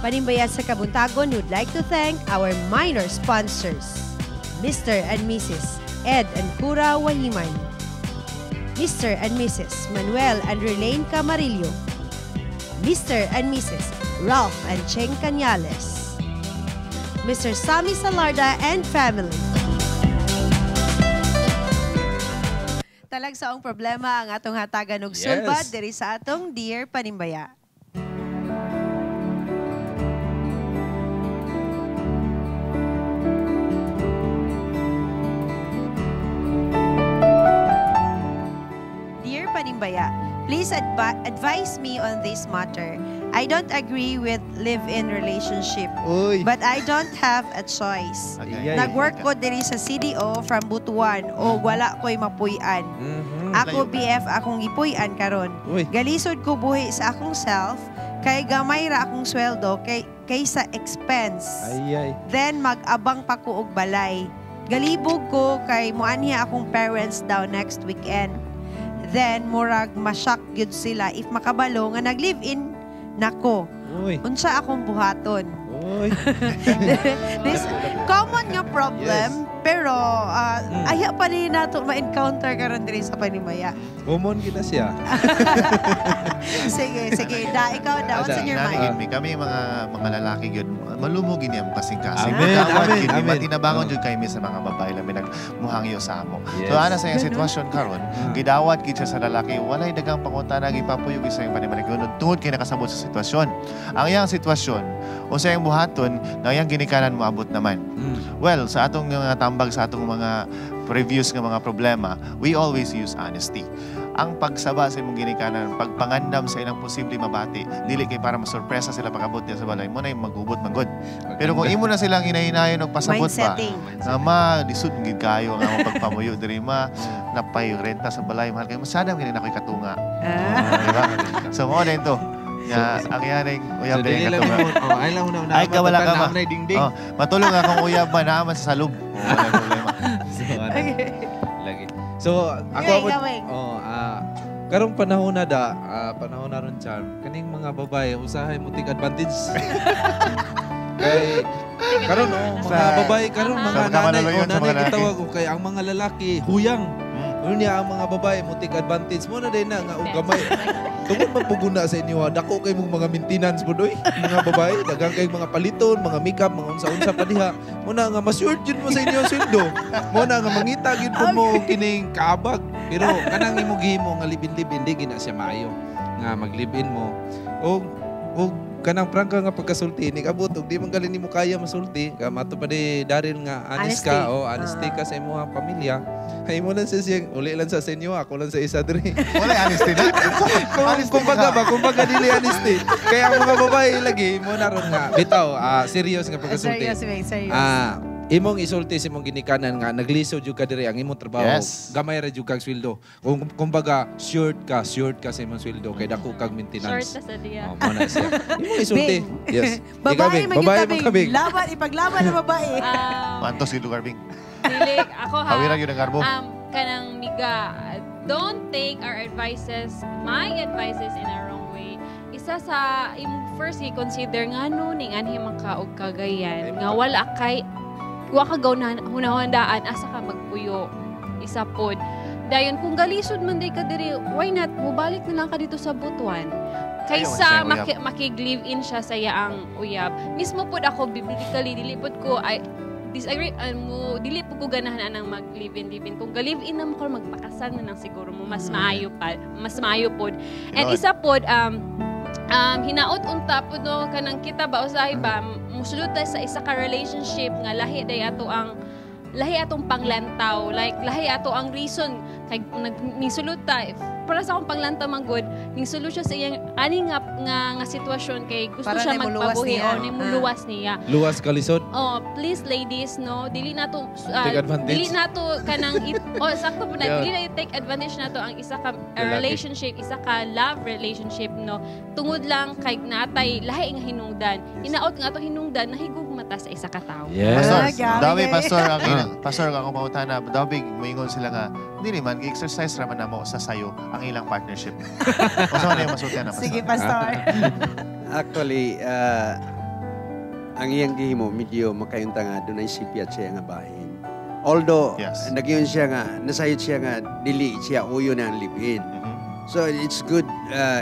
Panimbayat sa Kabuntagon, we would like to thank our minor sponsors, Mr. and Mrs. Ed and Cura Wahiman, Mr. and Mrs. Manuel and Relaine Camarillo, Mr. and Mrs. Ralph and Cheng Cañales, Mr. Sammy Salarda and family. Talagsaong problema ang atong hatagan og sulbad diri sa atong Dear Panimbaya. Please advise me on this matter. I don't agree with live-in relationship, but I don't have a choice. Nag-work ko diri sa CDO from Butuan o wala ko'y mapuy-an. Ako BF akong ipuy-an karon. Galisod ko buhi sa akong self, kay gamay ra akong sweldo kaysa expense. Then mag-abang pa ko og balay. Galibog ko kay muanhi akong parents daw next weekend. Then murag ma-shock gyud sila if makabalo nga nag-live-in nako. Unsa akong buhaton? This common nga problem, pero aya pa rin nato ma-encounter karon diri sa Panimaya. Common kita siya. Sige. Ikaw daw, what's in your mind? Kami mga lalaki gyud malumog ini ang kasing-kasing. Amen. Matinabangon jud kay mi sa mga babae labi nagmuhangyo sa amo. So ana sa iyang sitwasyon karon, gidawat gid siya sa lalaki, walay dagang pangutana gipapuyog sa iyang panimaligod tungod kay nakasabot sa sitwasyon. Ang iyang sitwasyon o sa iyang buhaton na iyang ginikanan moabot naman. Well, sa atong mga tambag sa atong mga previews nga mga problema, we always use honesty. Ang pagsaba sa imong ginikanan, pagpangandam sa ilang posible mabati, dili kay para masurpresa sila pag-abot niya sa balay mo na yung magubot manggod. Pero kung imo na silang hinahinayon og pasabot pa, nga lisod gid kayo ang among pagpamuyo diri napay renta sa balay mahal kay masadam gini na koy katunga. Diba? So mo din to. Ang yaring uyab din katunga. Ay lang una ay ka wala ka ma. Dingding. Matulog akong uyab ba naaman sa salub. Wala problema. Lagi. So ako karong panahon na panahon na ron charm. Kaning mga babae usahay mo take advantage. Kay karon mga babae karon mga nanay gitawag ko kay ang mga lalaki huyang. Ano niya ang mga babae mo take advantage mo na din na nga og gamay. Tungod magpuguna sa inyo dako kay mong mga maintenance mo doy. Mga babae daghang kay mga paliton, mga makeup, mga unsa-unsa pa diha. Mo na nga ma-sure jud mo sa inyo sweldo. Mo na nga mangita gyud po mo kining kaabag. Pero kanang imo gihimo nga libin-libin di gina siya maayo nga maglibin mo. Og kanang prangka nga pagkasulti ni abot og di man galing nimo kaya masulti ka mato pa di Daryl nga honest ka o honesty ka sa imong pamilya. Hay mo lang sa siyang uli lang sa inyo ako lang sa isa diri. Wala honesty na. Kumbaga dili honesty. Kaya ang mga babae lagi mo na ron nga bitaw serious nga pagkasulti. Serious. Imong isulti sa imong ginikanan nga nagliso jud ka diri ang imong trabaho. Gamay ra jud kag sweldo. Kumbaga short ka sa imong sweldo kay dako kag maintenance. Short ta sa diya. Mo na siya. Imong isulti. Yes. Babae magkabing. Ipaglaban na babae. Panto si Garbing. Dili ako ha. Hawira gyud ang garbo. Kanang miga, don't take our advices, my advices in a wrong way. Isa sa first i-consider nga no ning anhi man ka og kagayan nga wala kay wa ka gawnan hunahundaan asa ka magpuyo isa pod dayon kung galisod man day ka diri why not mubalik na lang ka dito sa Butuan kaysa makig-live in siya sa yaang uyab mismo pod ako biblically dili pod ko I disagree dili pod ko ganahan anang mag-live in kung ga-live in na mo magpakasal na lang siguro mo mas maayo pod and isa pod hinaot unta pod no kanang kita ba usahay ba musulod sa isa ka relationship nga lahi atong panglantaw like lahi ato ang reason kay nagmisulod ta para sa akong panglantaw man good ningsulod siya sa iyang ani nga sitwasyon kay gusto para siya magpabuhi o nimuluwas niya luwas kalisod please ladies no dili nato kanang sakto po na dili na take advantage nato ang isa ka relationship isa ka love relationship no tungod lang kay natay lahi nga hinungdan inaot nga ato hinungdan nahigug mata sa isa ka tawo pastor ako mautana dawi moingon sila nga dili man gi-exercise ra man namo sa sayo ang ilang partnership. Usa man yung masultian na pastor. Sige, pastor. Actually, ang iyang gihimo medyo makayunta nga dunay sipyat siya nga bahin. Although nagyon siya nga nasayod siya nga dili siya uyo na ang live-in. So it's good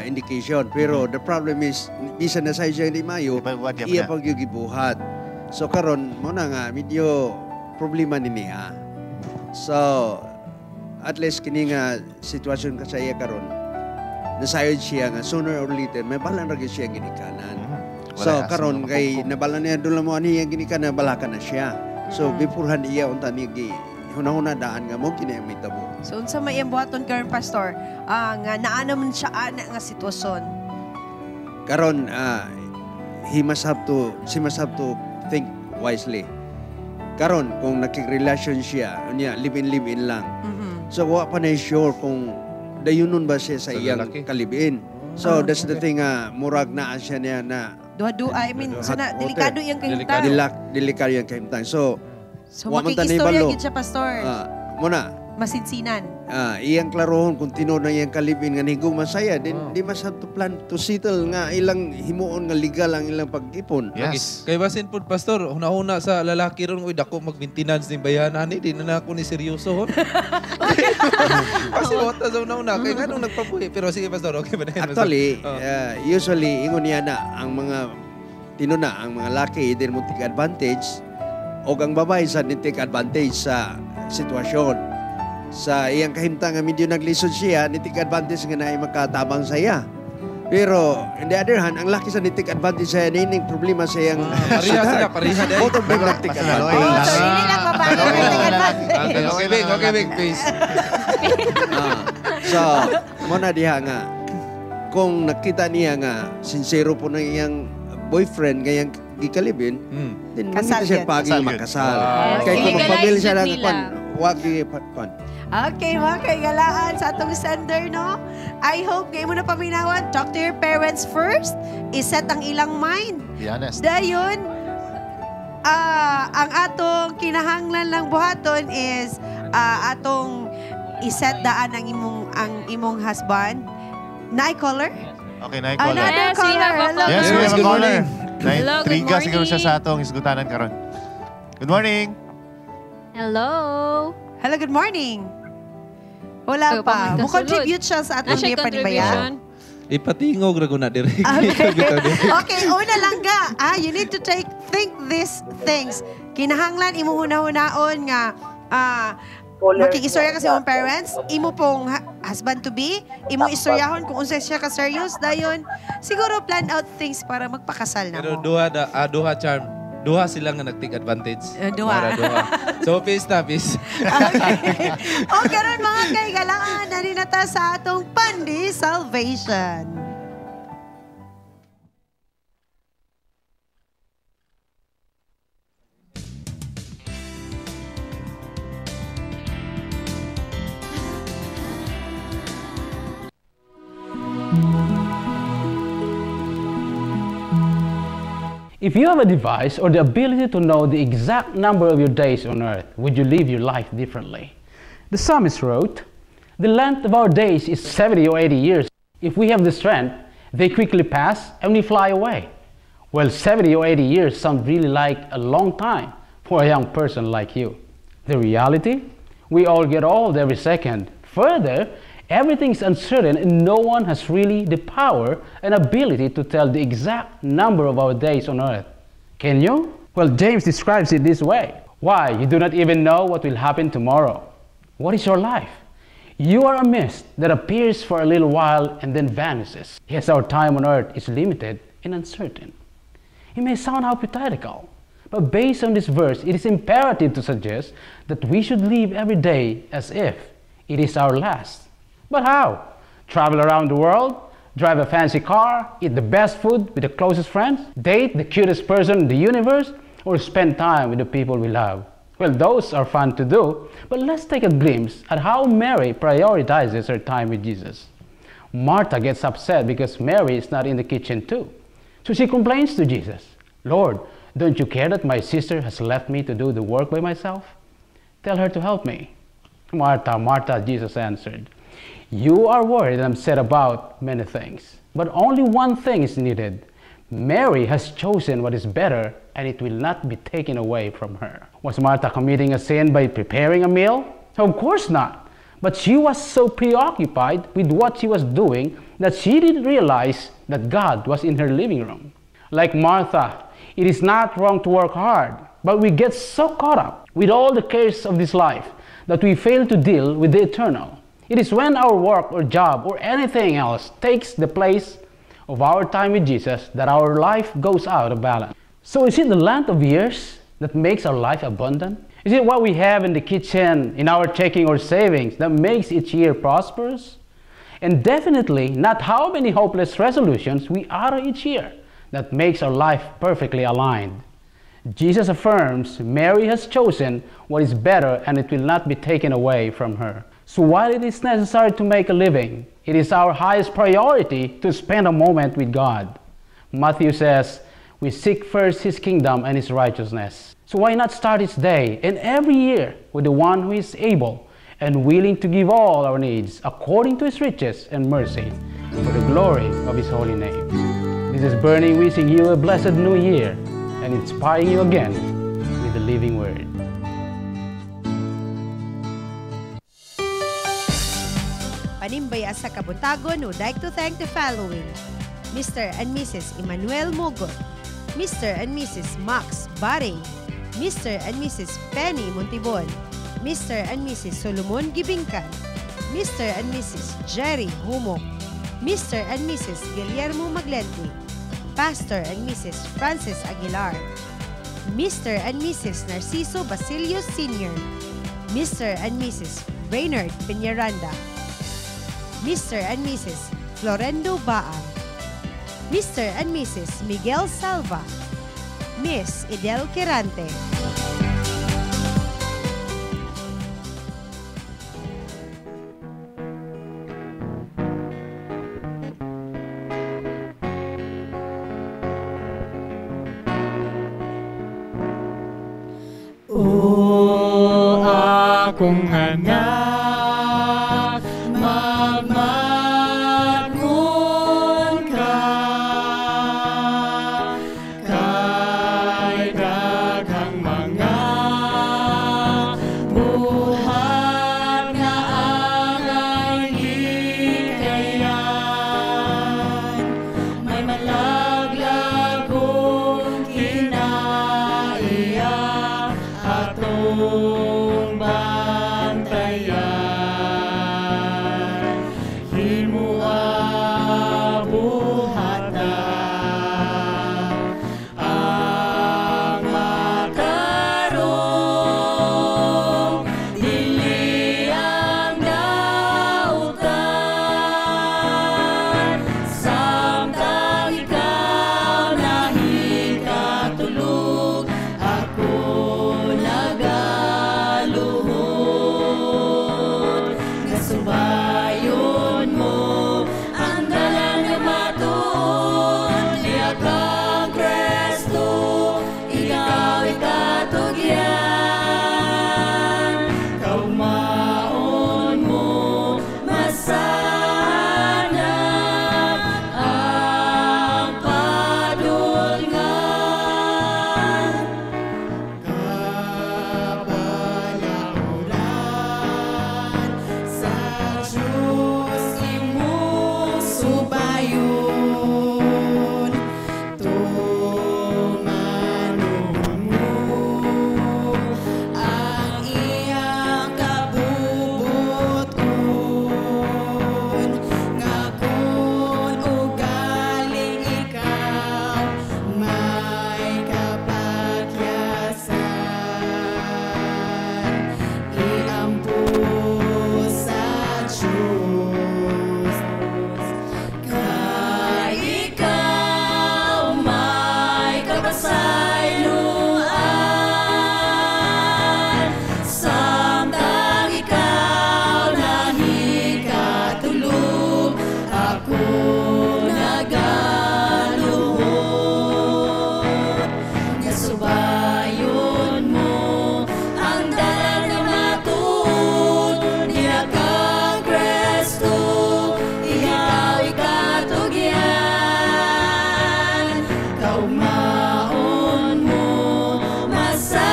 indication. Pero the problem is bisan nasayod siya di mayo, iya pag yung gibuhat. So karon mo na nga medyo problema ni niya. So at least kini nga sitwasyon ka sa iya karon nasayod siya nga sooner or later may balan ra siya ginikanan. So karon kay nabalan niya dula mo ani ginikanan balakan na siya. So beforehand iya unta ni hunahuna daan nga mo kini ang mitabo. So unsa may iyang buhaton karon pastor? Nga naa naman siya ana nga sitwasyon. Karon she must have to think wisely. Karon kung nakikrelasyon siya, unya live-in lang. So wa pa na sure kung dayunon ba siya sa iyang kalibin. So that's the thing murag na siya niya na duha-duha, I mean, sana delikado yung kahimtang. Delikado yung kahimtang. So makikistorya gid siya pastor. Muna masinsinan. Iyang klarohon kung tinuod na iyang kalibin nga higong masaya, di mas have to plan to settle nga ilang himuon nga legal ang ilang pag-ipon. Yes. Kay basin po pastor, una-una sa lalaki ron, uy dako mag-maintenance ning bayanan ni, di na ako ni seryoso hon. Kasi wata sa una-una kay nganong nagpabuhi, pero sige pastor, okay ba na yan? Actually, usually ingon niya na ang mga tinuna, ang mga laki din mo take advantage o ang babae sa take advantage sa sitwasyon. Sa iyang kahimtang nga medyo naglisod siya, nitik advantage nga na ay makatabang sa iya. Pero, on the other hand, ang laki sa nitik advantage sa iya, nining problema sa iyang pareha. Both of them nagtik advantage. So, hindi lang babae na nitik advantage. Okay, Bing, please. So, muna diha nga, kung nakita niya nga, sincero po ng iyang boyfriend, gayang gikalibin, then kasal siya pagi makasal. Kaya kung magpamilya siya lang, wag i-pan. Okay, mga kaigalaan sa atong sender, no? I hope kayo mo na paminawan. Talk to your parents first. Iset ang ilang mind. Be honest. Dayon, ang atong kinahanglan lang buhaton is atong iset daan ang imong husband. Na-caller? Okay, na-caller. Another caller. Yes, we have a caller. Hello, good Triga morning. siguro siya sa atong isgutanan karon. Good morning. Hello. Hello, good morning. Wala pa. Mo-contribute siya sa atong siya panibaya. Ipatingog ra ko na direct. Okay, una lang ga. You need to think these things. Kinahanglan imo hunahunahon nga makikistorya kasi mong parents, imo pong husband to be, imo istoryahon kung unsa siya ka serious dayon. Siguro plan out things para magpakasal na Pero mo. duha charm. Duha sila nga nag-take advantage. Duha. So, peace na, peace. Okay. O, karon mga kaigalaan, naninata sa atong Pandi Salvation. If you have a device or the ability to know the exact number of your days on earth, would you live your life differently? The psalmist wrote, "The length of our days is 70 or 80 years. If we have the strength, they quickly pass and we fly away." Well, 70 or 80 years sound really like a long time for a young person like you. The reality? We all get old every second. Further, everything is uncertain and no one has really the power and ability to tell the exact number of our days on earth. Can you? Well, James describes it this way. Why? You do not even know what will happen tomorrow. What is your life? You are a mist that appears for a little while and then vanishes. Yes, our time on earth is limited and uncertain. It may sound hypothetical, but based on this verse, it is imperative to suggest that we should live every day as if it is our last. But how? Travel around the world, drive a fancy car, eat the best food with the closest friends, date the cutest person in the universe, or spend time with the people we love? Well, those are fun to do, but let's take a glimpse at how Mary prioritizes her time with Jesus. Martha gets upset because Mary is not in the kitchen too. So she complains to Jesus, "Lord, don't you care that my sister has left me to do the work by myself? Tell her to help me." "Martha, Martha," Jesus answered, "you are worried and upset about many things, but only one thing is needed. Mary has chosen what is better, and it will not be taken away from her." Was Martha committing a sin by preparing a meal? Of course not. But she was so preoccupied with what she was doing that she didn't realize that God was in her living room. Like Martha, it is not wrong to work hard, but we get so caught up with all the cares of this life that we fail to deal with the eternal. It is when our work or job or anything else takes the place of our time with Jesus that our life goes out of balance. So is it the length of years that makes our life abundant? Is it what we have in the kitchen, in our checking or savings, that makes each year prosperous? And definitely not how many hopeless resolutions we utter each year that makes our life perfectly aligned. Jesus affirms Mary has chosen what is better and it will not be taken away from her. So while it is necessary to make a living, it is our highest priority to spend a moment with God. Matthew says, we seek first His kingdom and His righteousness. So why not start each day and every year with the one who is able and willing to give all our needs according to His riches and mercy for the glory of His holy name. This is Bernie wishing you a blessed new year and inspiring you again with the living word. Panimbaya sa Kabutagon would like to thank the following: Mr. and Mrs. Emmanuel Mogot, Mr. and Mrs. Max Barre, Mr. and Mrs. Penny Montibon, Mr. and Mrs. Solomon Gibingkan, Mr. and Mrs. Jerry Humok, Mr. and Mrs. Guillermo Maglente, Pastor and Mrs. Francis Aguilar, Mr. and Mrs. Narciso Basilio Sr., Mr. and Mrs. Reynard Peñaranda, Mr. and Mrs. Florendo Baang, Mr. and Mrs. Miguel Salva, Miss Idel Quirante. O akong anak, magmagon ka, kay daghang mga buhat nga angay hikayan, may malaglagong kinaiya atong bantayan, himuang buhata ang matarong, dili ang dautan, samtang ikaw nahikatulog, ako nagaluhod, nasubayon mo ang dalan nga matuod, liyak ang Kristo, ikaw ikatugyan, kaumaon mo masanag ang padulngan. Kabalaulan sa Diyos imong subayon, tumanong mo ang iyang kabubuton, nga kun ugaling ikaw may kapakyasan, iampo sa Diyos, kay ikaw may kapasayloan, samtang ikaw nahikatulog, ako nagaluhod, nga subayon mo ang dalan nga matuod, diyak ang Kristo, ikaw ikatugyan, kaumaon mo masanag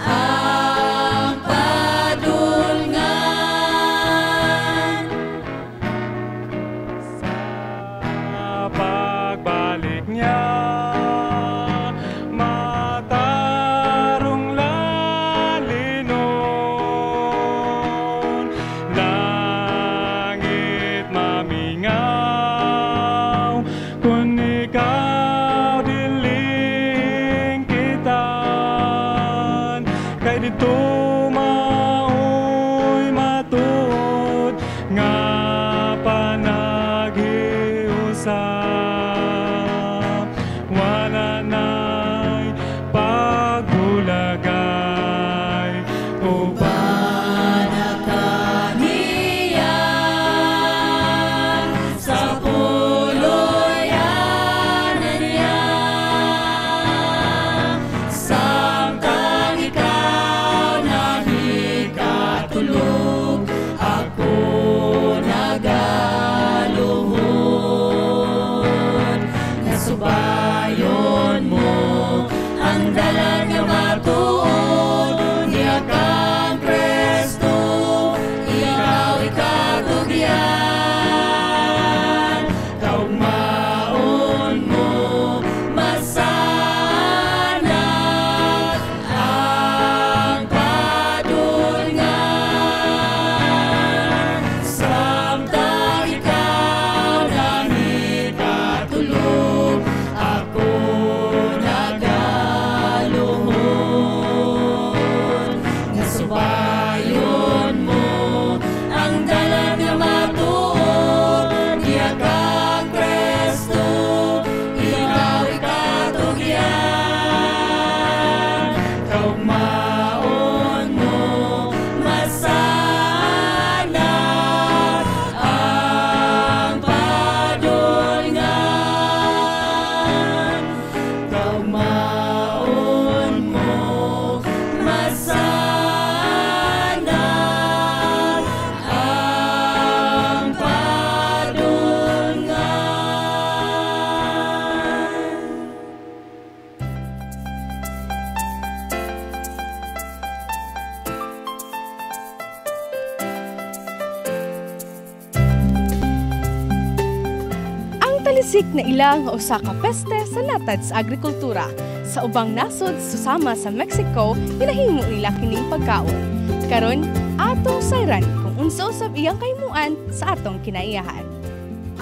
ang padulngan. Sa pagbalik niya, matarong lalinon, langit mamingaw, kung ikaw diling kita, subayon mo ang dalan nga matuod niya kang Kristo ikaw ikatugyan kaugmaon mo masanag ang padulngan samtang ikaw nangikatulog ako nagaluhod nga subayon mo ang dalan nga matuod niya kang Kristo ikaw ikatugyan kaugmaon mo masanag ang padulngan kaugmaon mo masanag ang padulngan. Ang talisik na ilang nga usa ka peste sa latad sa agrikultura. Sa ubang nasod susama sa Mexico, pinahimo nila kining pagkaon. Karon, atong sayran kung unsa usab iyang kahimuan sa atong kinaiyahan.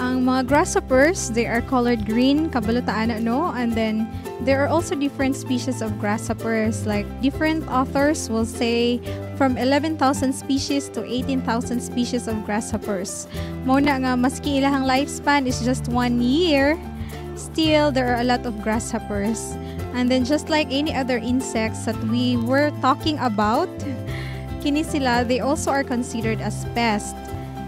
Ang mga grasshoppers, they are colored green, kabalutaan no? And then there are also different species of grasshoppers. Like different authors will say from 11,000 species to 18,000 species of grasshoppers. Muna nga maski ilahang lifespan is just 1 year, still there are a lot of grasshoppers. And then just like any other insects that we were talking about, kini sila, they also are considered as pests.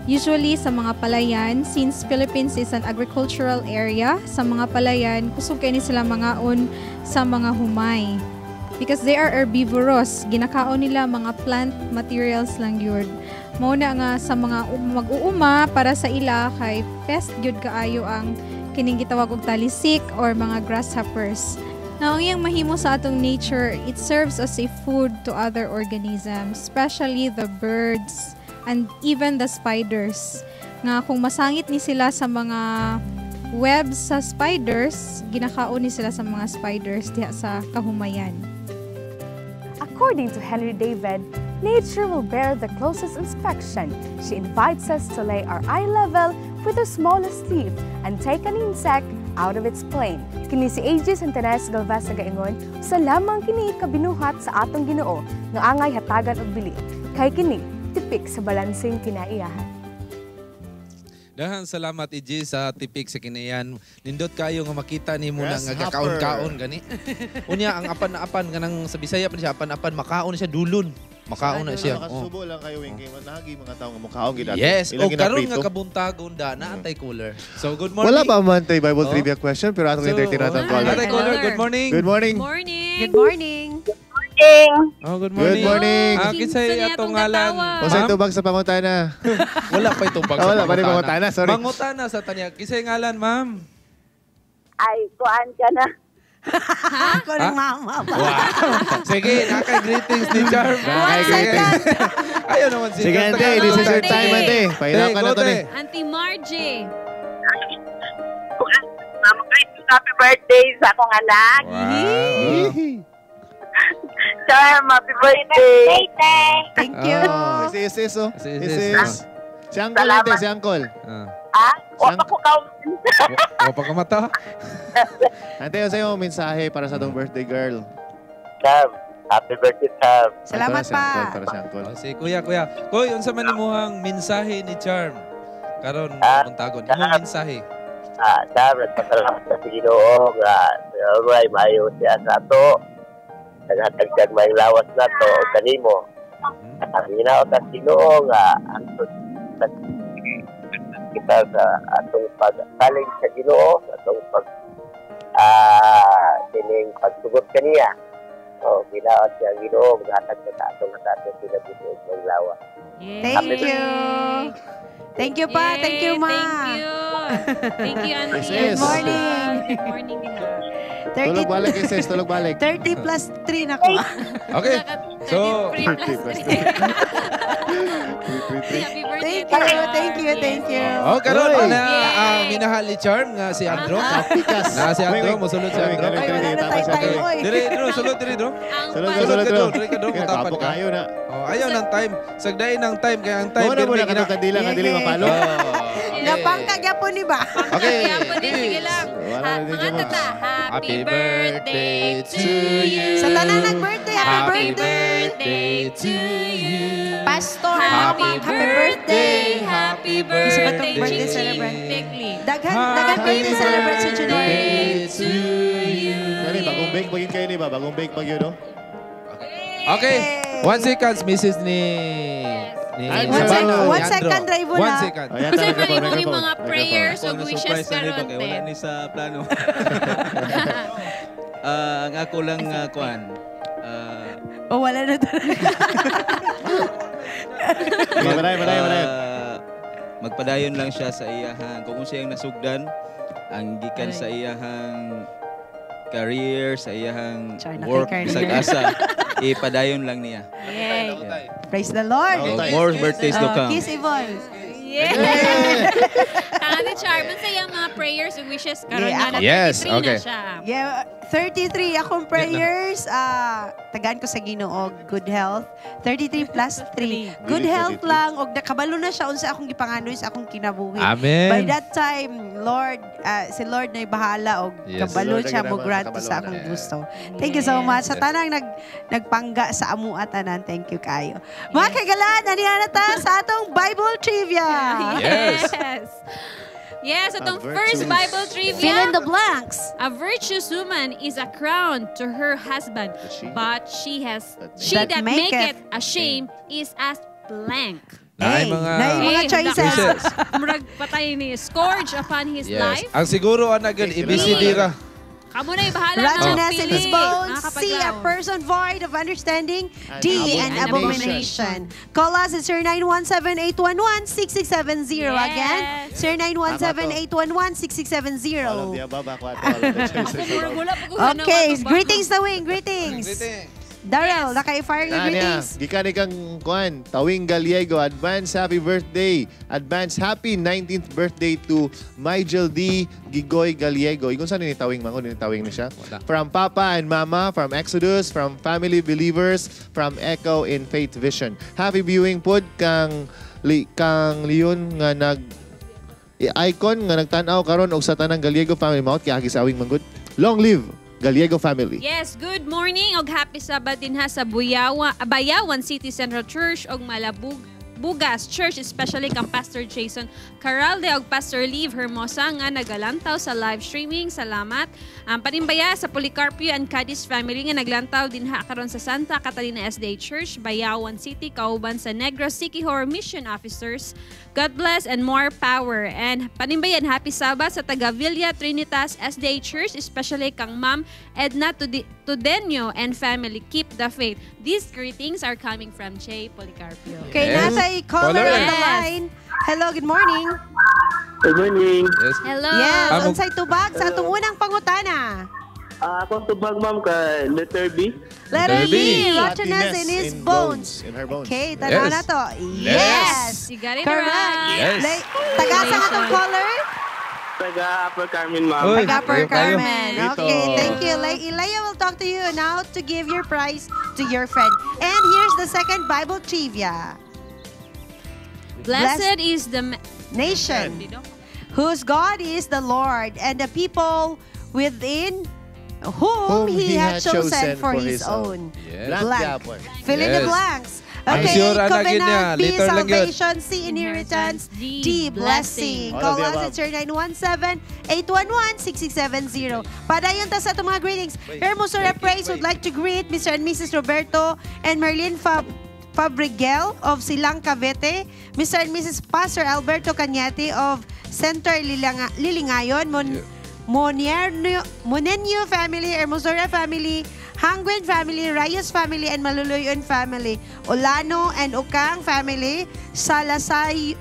Usually sa mga palayan, since Philippines is an agricultural area, sa mga palayan, kusog kayo ni sila mangaon sa mga humay. Because they are herbivorous, ginakaon nila mga plant materials lang yun. Mauna nga sa mga mag-uuma para sa ila, kay pest yun kaayo ang kining gitawag og talisik or mga grasshoppers. Now, ang iyang mahimo sa atong nature, it serves as a food to other organisms, especially the birds, and even the spiders. Nga kung masangit ni sila sa mga webs sa spiders, ginakaon ni sila sa mga spiders diha sa kahumayan. According to Henry David, nature will bear the closest inspection. She invites us to lay our eye level with the smallest leaf and take an insect out of its plane. Kini si A.J. Santanes Galvez sa gaingon, sa lamang kini kabinuhat sa atong Ginoo nga angay hatagan og bili. Kay kini tipik sa balanseng kinaiyahan. Dahan salamat EJ sa tipik sa kinayan. Nindot kayo nga makita ni mo nga kakaon-kaon gani. Unya ang apan-apan kanang sa Bisaya pa siya apan-apan makaon siya dulon. Makaon na siya. Nakasubo lang kayo wingking managi mga tao nga makaon gid. Yes, o karon nga kabuntagon da na antay cooler. So good morning. Wala pa man tay Bible trivia question pero atong entertain natin caller. Antay caller, good morning. Good morning. Good morning. Oh, good morning. Good morning. Kinsay atong ngalan? Usay tubag sa pangutana. Wala pa itong bag sa Wala pa rin pangutana, sorry. Mangutana sa tanya. Kinsay ngalan, ma'am? Ay, kuan ka na. Ha? Ako ng mama ba? Wow. Sige, naka-greetings ni Charm. Naka-greetings. Ayaw naman siya. Sige, Ante. This is your time, Ante. Pahiraw ka na to, eh. Auntie Margie. Mama, happy birthday sa akong anak. Wow. Charm, happy birthday. Thank you. Sis, oh. Sis. Si Uncle, Ante, si Uncle. Ah? Wapa ko ka. Wapa ka mata. Ante, yung sa'yo mensahe para sa itong birthday girl. Charm, happy birthday, Charm. Salamat pa. Para si Uncle. Si Kuya. Kuy, unsa man imuhang mensahe ni Charm? Karon puntagon. Imong mensahe. Charm, nagpasalamat sa Ginoo nga may maayo siya sa ato. Naghatagtag may lawas na to o kanimo. Ang ginawa sa Ginoo nga ang kita sa atong pagsalig sa Ginoo, atong pagsugot kaniya. O ginawa siya ang Ginoo, maghatag sa atong sinabuti ng lawas. Thank you. Thank you pa. Thank you, ma. Thank you. Thank you, Auntie. Yes. Good morning. Good morning. Tulog balik kay sis, tulog balik. 30 plus 3 na ko. Okay. So, 30 plus 3. Thank you. Oh, karon na ang minahal ni Charm nga si Andro. Na si Andro, mosulod si Andro. Dire, sulod dire, Dro. Sulod ka, Dro. Matapan ka. Ayaw ng time. Sagdain ng time kaya ang time mo na kadila mapalo. Napangkagya po ni ba? Okay. Sige lang. Mga tata, happy birthday to you. Sa tanan nag-birthday, happy birthday to you. Pastor, happy birthday, happy birthday, birthday celebrant. Daghan birthday celebrant sa January. to you. Bagong bake pagin kayo ni ba? Bagong bake pag yun, no? Okay. 1 second, Mrs. ni... One second, drive mo na. 1 second. Siyempre, imong yung mga prayers o wishes karon te. Wala ni sa plano. Ang ako lang kuan. Wala na talaga. Maray. Magpadayon lang siya sa iyahang kung siya yung nasugdan ang gikan sa iyahang career, sa iyahang work, sa asa, ipadayon lang niya. Yay. Praise the Lord. More birthdays to come. Kiss Yvonne. Yeah. Ate Charm, sa iyang mga prayers and wishes karon na Yes, 33 okay. na siya. Yeah, 33 akong prayers. Tagaan ko sa Ginoo good health. 33 plus 3. Good health lang og nakabalo na siya unsa akong gipanganoy sa akong kinabuhi. Amen. By that time, Lord, si Lord na bahala og kabalo siya mo grant sa akong gusto. Thank you so much sa tanang nagpangga sa amuat tanan. Thank you kayo. Mga kagalan, aniana ta sa atong Bible trivia. Yes, itong first Bible trivia. Fill in the blanks. A virtuous woman is a crown to her husband, but she that maketh ashamed is as blank. Naay mga choices. Murag patay ni scourge upon his life. Ang siguro anagad ABCD ra. Kamu na ibahala Wretchedness in his bones. C, a person void of understanding. D, an abomination. Call us at 0917-811-6670. Again, 0917-811-6670. Okay, greetings na wing. Greetings. Daryl, naka-fire yung greetings. Gikan ikang kuan, Tawing Galiego, advance happy birthday. Advance happy 19th birthday to Migel D. Gigoy Galiego. Ikon saan ni Tawing mango ni Tawing ni siya? From Papa and Mama, from Exodus, from Family Believers, from Echo in Faith Vision. Happy viewing pod kang Leon nga icon nga nagtanaw karon og sa tanang Galiego family mount kay agi manggod. Long live Galiego family. Yes, good morning og happy Sabbath din ha sa Bayawan City Central Church og Bugas Church, especially kang Pastor Jason Caralde og Pastor Liv Hermosa nga nagalantaw sa live streaming. Salamat. Panimbaya sa Policarpio and Cadiz family nga naglantaw din ha karon sa Santa Catalina SDA Church, Bayawan City, kauban sa Negros Siquijor Mission Officers. God bless and more power. And panimbayan, happy Sabbath sa taga Villa Trinitas SDA Church, especially kang Ma'am Edna Tudenyo and family. Keep the faith. These greetings are coming from Che Policarpio. Okay, nasa caller on the line. Hello, good morning. Good morning. Yes. Hello. Yes, unsay tubag sa atong unang pangutana. Akong tubag, ma'am, ka letter B. Letter B. Rottenness in his bones. In her bones. Okay, tanaw na to. Yes. You got it Correct. right. Yes. Tagasa nga tong caller. Taga Upper Carmen, ma'am. Taga Upper Carmen. Okay, thank you. Ilaya will talk to you now to give your prize to your friend. And here's the second Bible trivia. Blessed is the nation whose God is the Lord, and the people within whom he had chosen for his own. Yes. Blank. Fill in the blanks. Ang Okay, sure, covenant, B, later lang yun. salvation, C, inheritance, D, blessing. Call us at 0917-811-6670. Padayon ta sa itong mga greetings. Hermosura Praise would like to greet Mr. and Mrs. Roberto and Marlene Fabrigel of Silang Cavite, Mr. and Mrs. Pastor Alberto Cañete of Center Lilingayon, Monenyo family, Hermosura family, Hangwin family, Rayos family, and Maluluyon family. Olano and Ukang family. Salasayo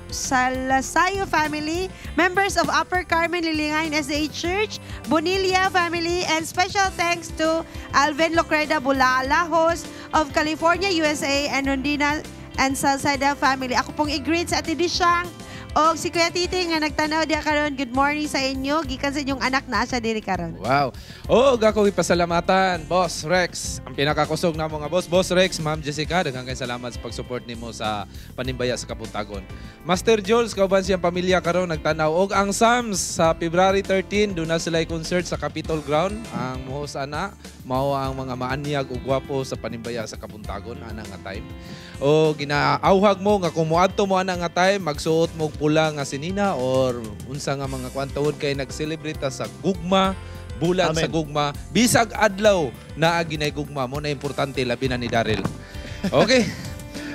family. Members of Upper Carmen Lilingayan SDA Church. Bonilla family. And special thanks to Alvin Locreda Bulala, host of California, USA, and Rondina and Salsada family. Ako pong i-greet sa Ate Dishang o si Kuya Titi nga nagtanaw diya karon. Good morning sa inyo. Gikan sa inyong anak na siya diri karon. Wow. Oh, gako ipasalamatan, Boss Rex. Ang pinakakusog na mga boss, Boss Rex, Ma'am Jessica, daghang kay salamat sa pag-support nimo sa Panimbaya sa Kapuntagon. Master Jules, kauban siyang pamilya karon nagtanaw og ang Sams sa February 13 doon na sila concert sa Capitol Ground. Ang muhos ana mao ang mga maanyag ug gwapo sa Panimbaya sa Kapuntagon ana nga time. O ginaauhag mo nga kung moadto mo ana nga time, magsuot mo pula nga sinina or unsa nga mga kwantawod kay nag-celebrate sa gugma, bulan sa gugma, bisag adlaw na ginay gugma mo na importante labi na ni Daryl. Okay.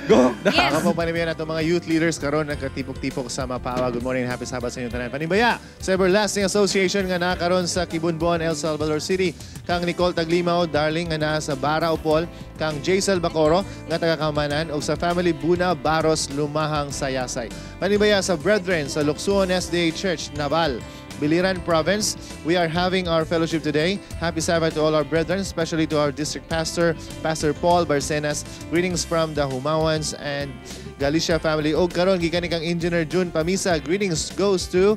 Go! Yes. Ako po panimaya na itong mga youth leaders karon nagkatipok-tipok sa Mapawa. Good morning, happy Sabbath sa inyong tanan. Panibaya sa Everlasting Association nga na karon sa Kibunbuan, El Salvador City. Kang Nicole Taglimaw, darling nga na sa Bara Upol. Kang Jaisel Bacoro nga taga-Kamanan. O sa Family Buna, Baros, Lumahang, Sayasay. Panibaya sa Brethren sa Luksuon SDA Church, Naval, Biliran Province. We are having our fellowship today. Happy Sabbath to all our brethren, especially to our district pastor, Pastor Paul Barcenas. Greetings from the Humawans and Galicia family. O karon gikan kang Engineer June Pamisa. Greetings goes to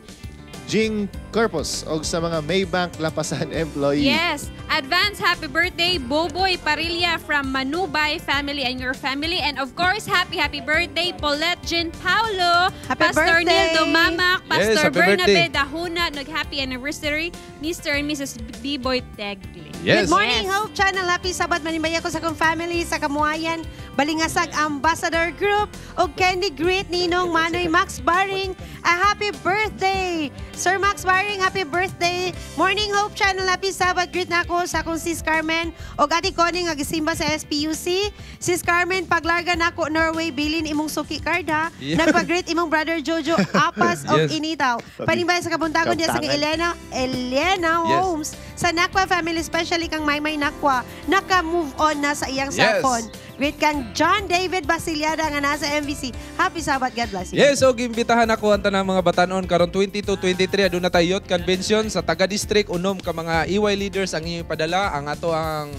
Jing Corpus o sa mga Maybank Lapasan employee. Yes. Advance happy birthday, Boboy Parilla from Manubay family and your family. And of course, happy birthday, Paulette Jean Paulo, Pastor birthday. Nildo Mamak, Yes, Pastor happy Bernabe birthday. Dahuna, nag-happy anniversary, Mr. and Mrs. B-Boy Tegli. Yes. Good morning, Hope Channel. Happy Sabbath. Manimaya ko sa kong family sa Kamuayan, Balingasag Ambassador Group, o Candy Great Ninong Manoy Max Baring. A happy birthday! Sir Max Baring, happy birthday! Morning, Hope Channel. Happy Sabbath. Greet na ako sa akong Sis Carmen o Ati Connie nga gisimba sa SPUC. Sis Carmen, paglarga na ako Norway, bilin imong suki card ha. Yeah. Nagpag-greet imong brother Jojo Apas of Yes. Initaw. Panimaya sa Kabuntagon diya sa Elena Yes. Homes. Sa Nakwa family, especially kang Maymay Nakwa, naka-move on na sa iyang Yes. cellphone. Great kang John David Basiliada nga nasa MVC. Happy Sabbath. God bless you. Yes, og imbitahan ako ang tanang mga batanon karon 22-23 aduna tayo youth convention sa taga-district unom ka mga EY leaders ang inyong padala. Ang ato ang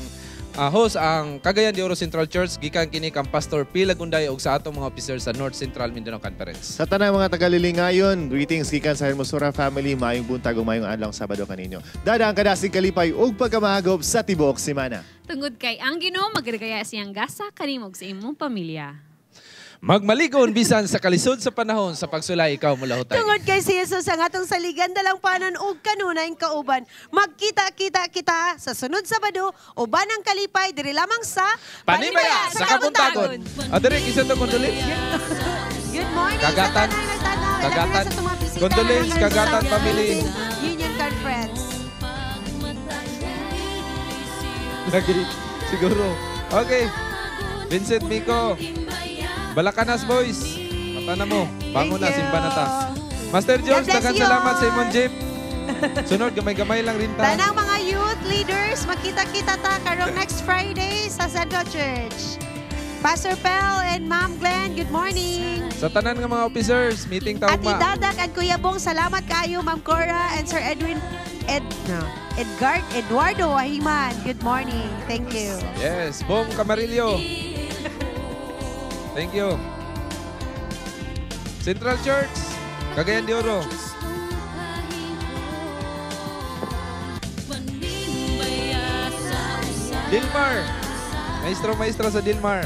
host ang Cagayan de Oro Central Church gikan kini kang Pastor P. Lagunday og sa atong mga officers sa North Central Mindanao Conference. Sa tanang mga taga-Lilingayon, greetings gikan sa Hermosura family, mayong buntag o mayong adlaw Sabado kaninyo. Dadang kadasig kalipay ug pagkamahagop sa tibuok semana. Tungod kay ang Ginoo magregaya siyang gasa kanimog sa imong pamilya. Magmaligon bisan sa kalisod sa panahon sa pagsulay ikaw mula hutay. Tungod kay si Jesus ang atong saligan dalang panon ug kanunay kauban. Magkita-kita kita sa sunod Sabado uban ang kalipay diri lamang sa Panimaya sa Kabuntagon. Adere isa to condolence. Good morning. Kagatan. Kagatan. Condolence Kagatan family. Union Conference. Lagi siguro. Okay. Vincent Mico. Balakanas boys. Mata na mo. Bangon na simba na ta. Master George, daghang salamat sa imong jeep. Sunod gamay-gamay lang rin ta. Tanang mga youth leaders, magkita-kita ta karong next Friday sa Central Church. Pastor Pel and Ma'am Glenn, good morning. Sa tanan nga mga officers, meeting taong At Idadak at Kuya Bong, salamat kayo Ma'am Cora and Sir Eduardo Wahiman. Good morning. Thank you. Yes, Bong Camarillo. Thank you. Central Church, Cagayan de Oro. Dilmar. Maestro sa Dilmar.